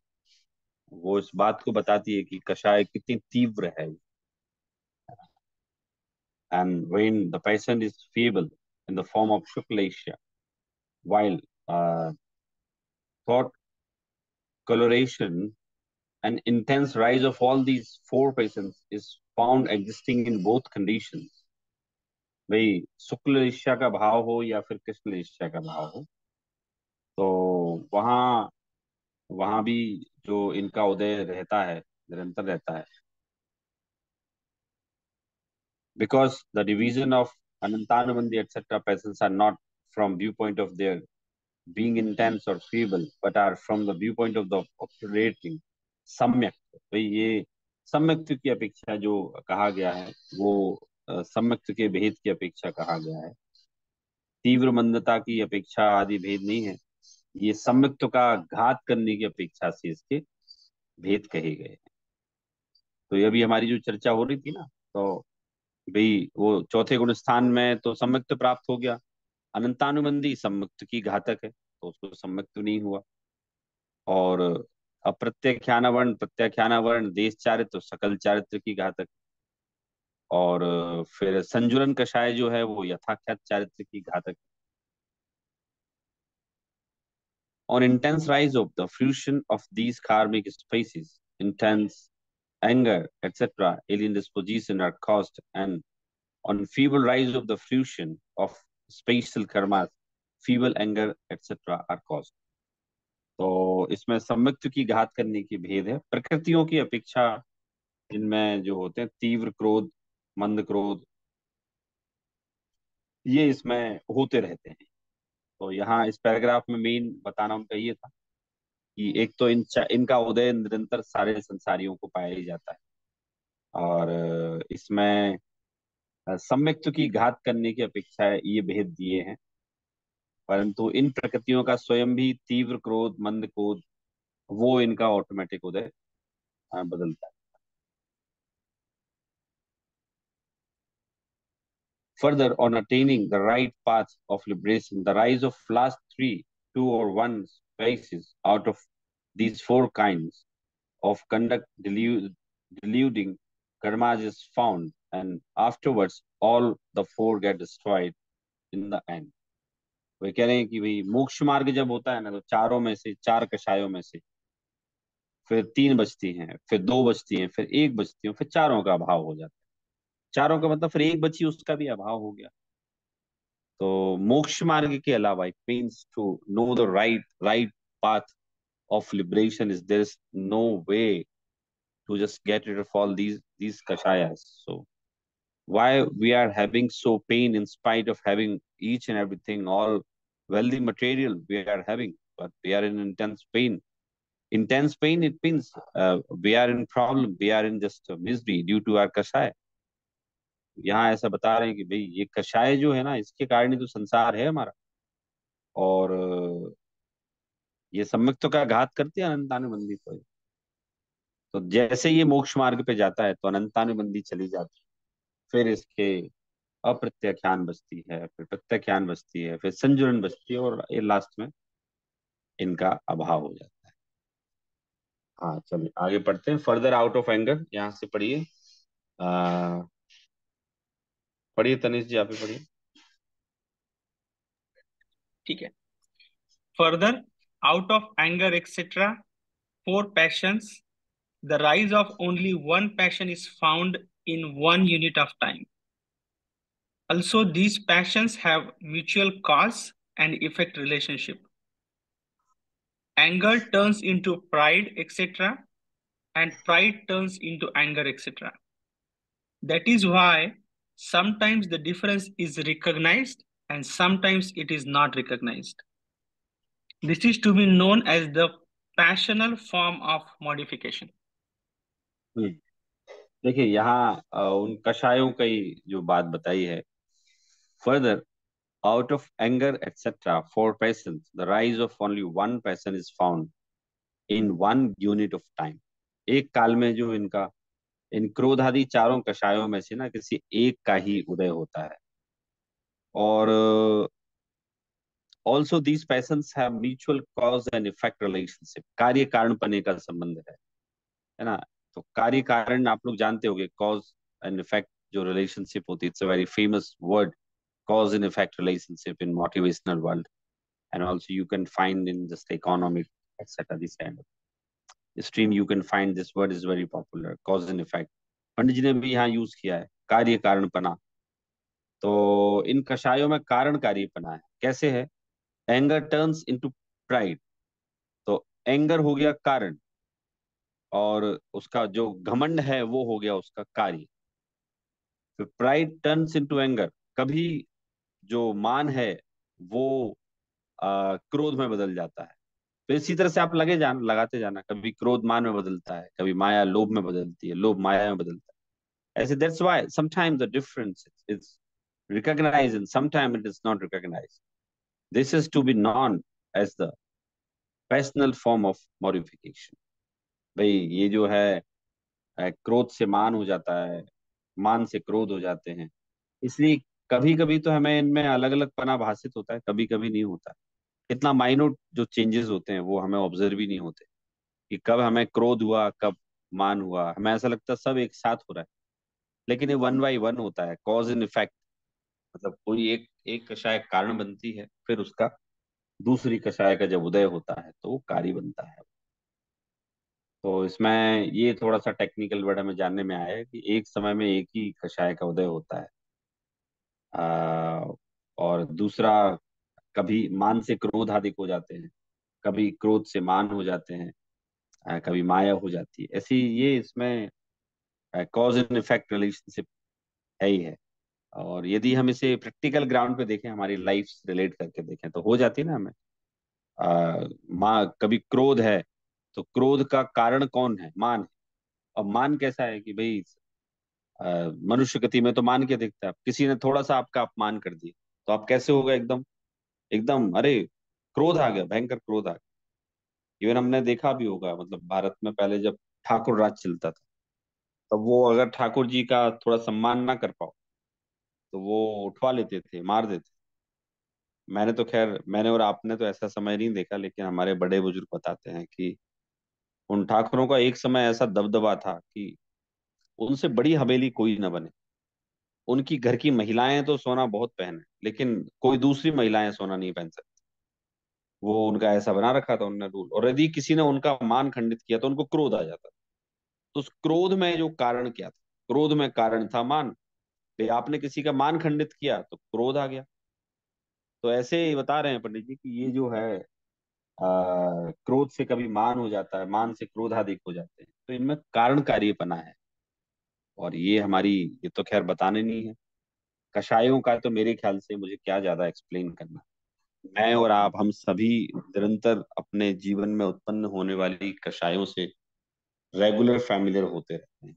वो इस बात को बताती है कि कषाय कितनी तीव्र है। And when the patient is feeble in the form of Shuklacia, while thought coloration and intense rise of all these four patients is found existing in both conditions. भाई शुक्ल ईर्ष्या का भाव हो या फिर कृष्ण ईर्ष्या का भाव हो, तो वहाँ वहाँ भी जो इनका उदय रहता है, निरंतर रहता है। Because the division of Anantanubandhi etc. persons are not from viewpoint of their being intense or feeble, but are from the viewpoint of the operating सम्यक। भाई ये सम्यक्त्व की अपेक्षा जो कहा गया है वो सम्यक्त्व के भेद की अपेक्षा कहा गया है। तीव्र मंदता की अपेक्षा आदि भेद नहीं है, ये सम्यक्त्व का घात करने की अपेक्षा से इसके भेद कहे गए हैं। तो ये अभी हमारी जो चर्चा हो रही थी ना, तो भाई वो चौथे गुण स्थान में तो सम्यक्त्व प्राप्त हो गया, अनंतानुबंधी सम्यक्त्व की घातक है तो उसको सम्यक्त्व नहीं हुआ। और अप्रत्याख्यान वर्ण, प्रत्याख्यान वर्ण, देश चारित्र, सकल चारित्र की घातक। और फिर संजुलन कषाय जो है वो यथाख्यात चारित्र की घातक। On intense rise of the fruition of these karmic species, intense anger, etc., alien disposition are caused, and on feeble rise of the fruition of spatial karmas, feeble anger, etc., are caused. तो इसमें सम्यक्त की घात करने की भेद है। प्रकृतियों की अपेक्षा इनमें जो होते हैं तीव्र क्रोध, मंद क्रोध, ये इसमें होते रहते हैं। तो यहाँ इस पैराग्राफ में मेन बताना उनका ये था कि एक तो इनका उदय निरंतर सारे संसारियों को पाया ही जाता है, और इसमें सम्यक्त की घात करने की अपेक्षा ये भेद दिए हैं। परंतु इन प्रकृतियों का स्वयं भी तीव्र क्रोध, मंद क्रोध, वो इनका ऑटोमेटिक उदय बदलता है। Further, on attaining the right path of liberation, the rise of last three, two or one species out of these four kinds of conduct deluding karmas is found, and afterwards all the four get destroyed in the end. वे कह रहे हैं कि भाई मोक्ष मार्ग जब होता है ना, तो चारों में से, चार कषायों में से फिर तीन बचती हैं, फिर दो बचती हैं, फिर एक बचती है, फिर चारों का अभाव हो जाता है। चारों का मतलब फिर एक बची, उसका भी अभाव हो गया। तो मोक्ष मार्ग के अलावा it means to know the right path of liberation is there is no way to just get rid of all these kashayas. So why we are having so pain in spite of having each and everything, all wealthy material we are having, but we are in intense pain. Intense pain, it means we are in problem, we are in just misery due to our kashaya. यहाँ ऐसा बता रहे हैं कि भाई ये कषाय जो है ना, इसके कारण ही तो संसार है हमारा। और ये सम्यक्तों का घात करते हैं अनंतानुबंधी को। तो जैसे ये मोक्ष मार्ग पे जाता है तो अनंतानुबंधी चली जाती है, फिर इसके अप्रत्याख्यान बचती है, फिर प्रत्याख्यान बचती है, फिर संजुलन बचती है, और ये लास्ट में इनका अभाव हो जाता है। हाँ चलिए आगे पढ़ते हैं। फर्दर आउट ऑफ एंगर, यहाँ से पढ़िए। पढ़िए तनिष जी, आप ही पढ़िए। ठीक है। Further out of anger etcetera four patience, the rise of only one passion is found in one unit of time. Also, these passions have mutual cause and effect relationship. Anger turns into pride, etc., and pride turns into anger, etc. That is why sometimes the difference is recognized and sometimes it is not recognized. This is to be known as the passional form of modification. देखिए यहाँ उन कषायों की जो बात बताई है। Further out of anger etc. four passions, the rise of only one passion is found in one unit of time. एक काल में जो इनका, इन क्रोध आदि चारों कषायों में से ना किसी एक का ही उदय होता है। और also these patience have mutual cause and effect relationship, कार्य कारण पने का संबंध है ना। तो कार्य कारण आप लोग जानते होंगे, कॉज एंड इफेक्ट जो रिलेशनशिप होती है, it's a very famous word, cause and effect relationship in motivational world, and also you can find in just economic etc. this kind of stream you can find this word is very popular, cause and effect। पंडित जी ने भी यहाँ use किया है, कार्य कारण पना। तो इन कषायों में कारण कार्य पना है। कैसे है? एंगर टर्न्स इनटू प्राइड, तो एंगर हो गया कारण, और उसका जो घमंड है वो हो गया उसका कार्य। फिर प्राइड टर्न्स इनटू एंगर, कभी जो मान है वो क्रोध में बदल जाता है। तो इसी तरह से आप लगाते जाना, कभी क्रोध मान में बदलता है, कभी माया लोभ में बदलती है, लोभ माया में बदलता है। ऐसे that's why sometimes the difference is recognized and sometimes it is not recognized. This is to be known as the personal form of modification। भाई ये जो है क्रोध से मान हो जाता है, मान से क्रोध हो जाते हैं, इसलिए कभी कभी तो हमें इनमें अलग अलग पना भाषित होता है, कभी कभी नहीं होता। इतना माइन्यूट जो चेंजेस होते हैं वो हमें ऑब्जर्व ही नहीं होते। कि कब हमें क्रोध हुआ, कब मान हुआ, हमें ऐसा लगता है सब एक साथ हो रहा है, लेकिन ये वन बाई वन होता है, कॉज एंड इफेक्ट। मतलब कोई एक एक कषाय कारण बनती है, फिर उसका दूसरी कषाय का जब उदय होता है तो वो कार्य बनता है। तो इसमें ये थोड़ा सा टेक्निकल वर्ड हमें जानने में आया है कि एक समय में एक ही कषाय का उदय होता है। आ, और दूसरा, कभी मान से क्रोध आदि हो जाते हैं, कभी क्रोध से मान हो जाते हैं, कभी माया हो जाती है। ऐसी ये इसमें कॉज एंड इफेक्ट रिलेशनशिप है ही है। और यदि हम इसे प्रैक्टिकल ग्राउंड पे देखें, हमारी लाइफ से रिलेट करके देखें, तो हो जाती है ना हमें। माँ, कभी क्रोध है तो क्रोध का कारण कौन है? मान है। और मान कैसा है कि भाई मनुष्य गति में तो मान के देखता है, किसी ने थोड़ा सा आपका अपमान कर दिया तो आप कैसे हो गए? एकदम एकदम अरे, क्रोध आ गया, भयंकर क्रोध आ गया। इवन हमने देखा भी होगा, मतलब भारत में पहले जब ठाकुर राज चलता था, तब वो अगर ठाकुर जी का थोड़ा सम्मान ना कर पाओ तो वो उठवा लेते थे, मार देते। मैंने तो खैर, मैंने और आपने तो ऐसा समय नहीं देखा, लेकिन हमारे बड़े बुजुर्ग बताते हैं कि उन ठाकुरों का एक समय ऐसा दबदबा था कि उनसे बड़ी हवेली कोई न बने। उनकी घर की महिलाएं तो सोना बहुत पहने, लेकिन कोई दूसरी महिलाएं सोना नहीं पहन सकती। वो उनका ऐसा बना रखा था उन्होंने रूल। और यदि किसी ने उनका मान खंडित किया तो उनको क्रोध आ जाता। तो उस क्रोध में जो कारण क्या था? क्रोध में कारण था मान। भाई आपने किसी का मान खंडित किया तो क्रोध आ गया। तो ऐसे ही बता रहे हैं पंडित जी कि ये जो है क्रोध से कभी मान हो जाता है, मान से क्रोधाधिक हो जाते हैं, तो इनमें कारण कार्यपना है। और ये हमारी, ये तो खैर बताने नहीं है। कषायों का तो मेरे ख्याल से मुझे क्या ज्यादा एक्सप्लेन करना। मैं और आप, हम सभी निरंतर अपने जीवन में उत्पन्न होने वाली कषायों से रेगुलर फैमिलियर होते रहते हैं।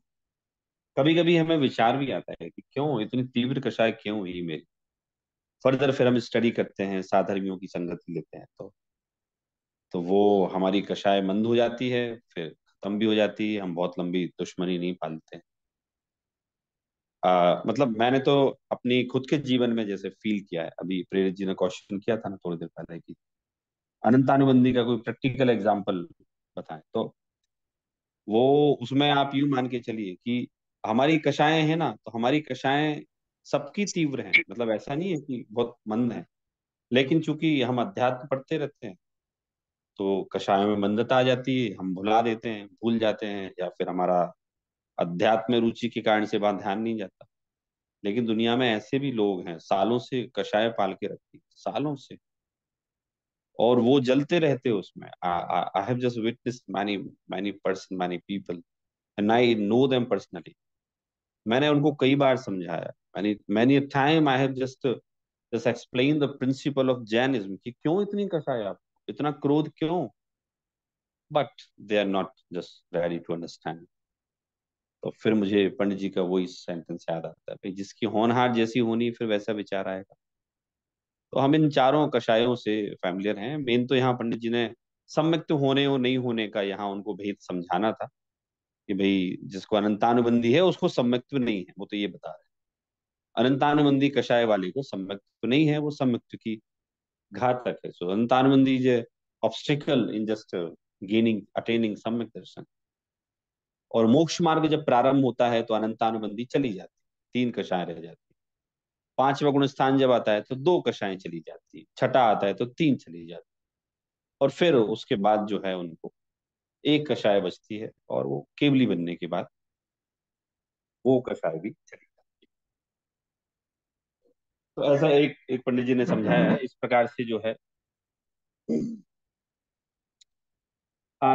कभी कभी हमें विचार भी आता है कि क्यों इतनी तीव्र कषाय क्यों हुई मेरी। फर्दर फिर हम स्टडी करते हैं, साधर्मियों की संगति लेते हैं, तो वो हमारी कषाय मंद हो जाती है, फिर खत्म भी हो जाती है। हम बहुत लंबी दुश्मनी नहीं पालते। मतलब मैंने तो अपनी खुद के जीवन में जैसे फील किया है, अभी प्रेरित जी ने क्वेश्चन किया था ना थोड़ी देर पहले कि अनंतानुबंधी का कोई प्रैक्टिकल एग्जाम्पल बताएं, तो वो उसमें आप यूं मान के चलिए कि हमारी कषायें हैं ना, तो हमारी कषायें सबकी तीव्र हैं। मतलब ऐसा नहीं है कि बहुत मंद है, लेकिन चूंकि हम अध्यात्म पढ़ते रहते हैं तो कषायों में मंदता आ जाती है, हम भुला देते हैं, भूल जाते हैं, या फिर हमारा अध्यात्म में रुचि के कारण से वहां ध्यान नहीं जाता। लेकिन दुनिया में ऐसे भी लोग हैं सालों से कषाय पाल के रखती, सालों से, और वो जलते रहते उसमें। I have just witness many many person, many people, and I know them personally. मैंने उनको कई बार समझाया, many many time I have just just explain the principle of Jainism कि क्यों इतनी कषाय, आप इतना क्रोध क्यों, but they are not just ready to understand. तो फिर मुझे पंडित जी का वही सेंटेंस याद आता है, भाई जिसकी होनहार जैसी होनी फिर वैसा विचार आएगा। तो हम इन चारों कषायों से फैमिलियर हैं। मेन तो यहाँ पंडित जी ने सम्यक्त होने और नहीं होने का यहाँ उनको भेद समझाना था कि भाई जिसको अनंतानुबंधी है उसको सम्यक्त्व नहीं है, वो तो ये बता रहे हैं। अनंतानुबंधी कषाय वाले को सम्यक्त्व नहीं है, वो सम्यक्त्व की घातक है। सो अनंतानुबंधी is obstacle in just gaining attaining सम्यक दर्शन। और मोक्ष मार्ग जब प्रारंभ होता है तो अनंतानुबंधी चली जाती है, तीन कषाएं रह जाती है। पांचवा गुण स्थान जब आता है तो दो कषाएं चली जाती है, छठा आता है तो तीन चली जाती है, और फिर उसके बाद जो है उनको एक कषाय बचती है, और वो केवली बनने के बाद वो कषाय भी चली जाती है। तो ऐसा एक एक पंडित जी ने समझाया है, इस प्रकार से जो है।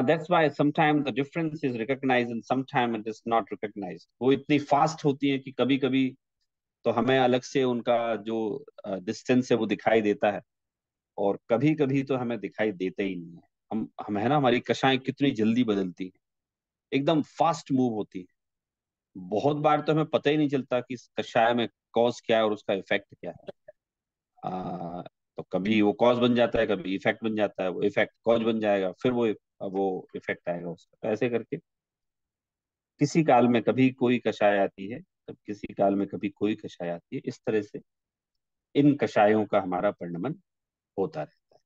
That's why sometimes the difference is recognized and sometimes it is not recognized. वो इतनी फास्ट होती है कि कभी कभी तो हमें अलग से उनका जो डिस्टेंस है वो दिखाई देता है, और कभी कभी तो हमें दिखाई देता ही नहीं है। हम है ना, हमारी कषाएं कितनी जल्दी बदलती हैं, एकदम फास्ट मूव होती है। बहुत बार तो हमें पता ही नहीं चलता कि इस कषाय में कॉज क्या है और उसका इफेक्ट क्या है। आ, तो कभी वो कॉज बन जाता है, कभी इफेक्ट बन जाता है, वो इफेक्ट कॉज बन जाएगा, फिर वो इफेक्ट आएगा उसका। तो ऐसे करके किसी काल में कभी कोई कषाय आती है, तब किसी काल में कभी कोई कषाय आती है। इस तरह से इन कषायों का हमारा परिणमन होता रहता है।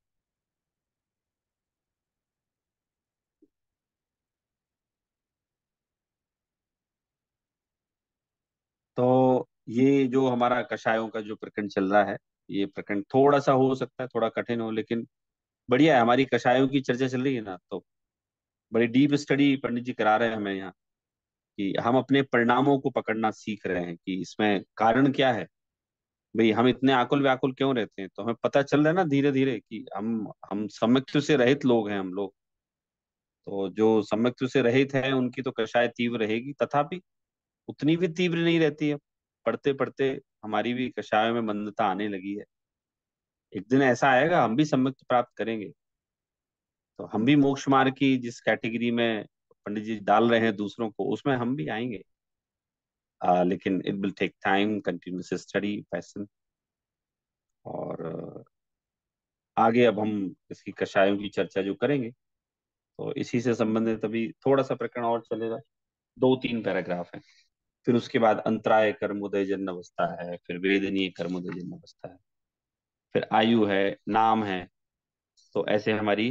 तो ये जो हमारा कषायों का जो प्रकरण चल रहा है, ये प्रकरण थोड़ा सा हो सकता है थोड़ा कठिन हो, लेकिन बढ़िया है। हमारी कषायों की चर्चा चल रही है ना, तो बड़ी डीप स्टडी पंडित जी करा रहे हैं हमें यहाँ, कि हम अपने परिणामों को पकड़ना सीख रहे हैं कि इसमें कारण क्या है। भाई हम इतने आकुल व्याकुल क्यों रहते हैं, तो हमें पता चल रहा है ना धीरे धीरे कि हम सम्यक्तु से रहित लोग हैं हम लोग। तो जो सम्यक्तु से रहित है उनकी तो कषाय तीव्र रहेगी, तथापि उतनी भी तीव्र नहीं रहती है। पढ़ते पढ़ते हमारी भी कषायों में मंदता आने लगी है। एक दिन ऐसा आएगा हम भी सम्यक्तु प्राप्त करेंगे, तो हम भी मोक्ष मार्ग की जिस कैटेगरी में पंडित जी डाल रहे हैं दूसरों को, उसमें हम भी आएंगे। लेकिन it will take time, continuous study, passion. और आगे अब हम इसकी कषायों की चर्चा जो करेंगे, तो इसी से संबंधित अभी थोड़ा सा प्रकरण और चलेगा। 2-3 पैराग्राफ है। फिर उसके बाद अंतराय कर्मोदय जन्म अवस्था है, फिर वेदनीय कर्मोदय जन्म अवस्था है, फिर आयु है, नाम है। तो ऐसे हमारी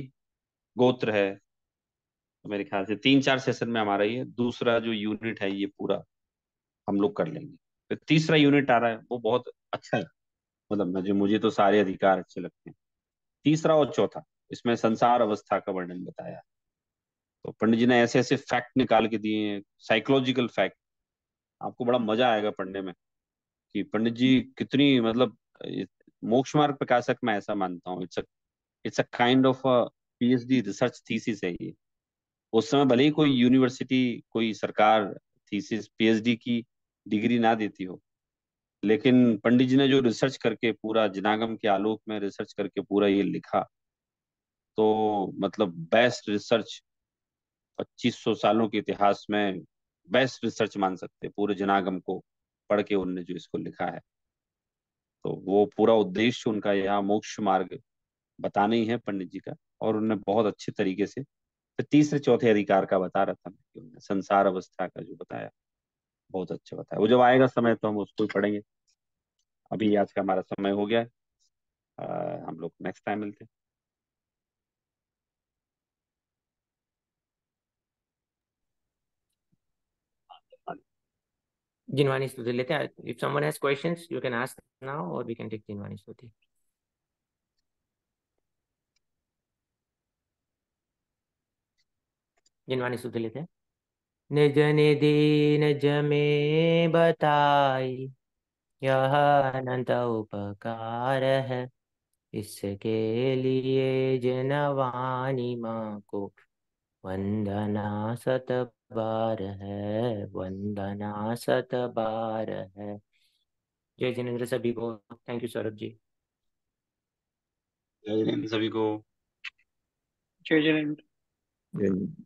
गोत्र है। तो मेरे ख्याल से 3-4 सेशन में हमारा ये दूसरा जो यूनिट है ये पूरा हम लोग कर लेंगे। फिर तीसरा यूनिट आ रहा है, वो बहुत अच्छा है। मतलब मुझे तो सारे अधिकार अच्छे लगते हैं। तीसरा और चौथा, इसमें संसार अवस्था का वर्णन बताया। तो पंडित जी ने ऐसे ऐसे फैक्ट निकाल के दिए हैं, साइकोलॉजिकल फैक्ट। आपको बड़ा मजा आएगा पढ़ने में कि पंडित जी कितनी मतलब मोक्ष मार्ग प्रकाशक मैं ऐसा मानता हूँ, it's a kind of PhD research thesis है ये। उस समय भले ही कोई यूनिवर्सिटी, कोई सरकार थीसिस पीएचडी की डिग्री ना देती हो, लेकिन पंडित जी ने जो रिसर्च करके पूरा जिनागम के आलोक में रिसर्च करके पूरा ये लिखा, तो मतलब बेस्ट रिसर्च 2500 सालों के इतिहास में बेस्ट रिसर्च मान सकते हैं पूरे जनागम को पढ़ के उनने जो इसको लिखा है। तो वो पूरा उद्देश्य उनका यहाँ मोक्ष मार्ग बताना ही है पंडित जी का। और उन्होंने बहुत अच्छे तरीके से फिर तीसरे चौथे अधिकार का बता रहा था मैं, कि उन्होंने संसार अवस्था का जो बताया बहुत अच्छा बताया। वो जब आएगा समय तो हम उसको ही पढ़ेंगे। अभी आज का हमारा समय हो गया है। हम लोग नेक्स्ट टाइम मिलते हैं। जिनवानी स्तुति लेते हैं। If someone has questions, you can ask now, or we can take Jinvani स्तुति। जिनवानी स्तुति लेते हैं। निज निधि निज में बताई, यह अनंत उपकार है। इसके लिए जिनवानी माँ को वंदना सत बार है, वंदना सत बार है। जय जिनेन्द्र सभी को। Thank you Saurabh ji. जय हिंद सभी को। जय जय। जय हिंद।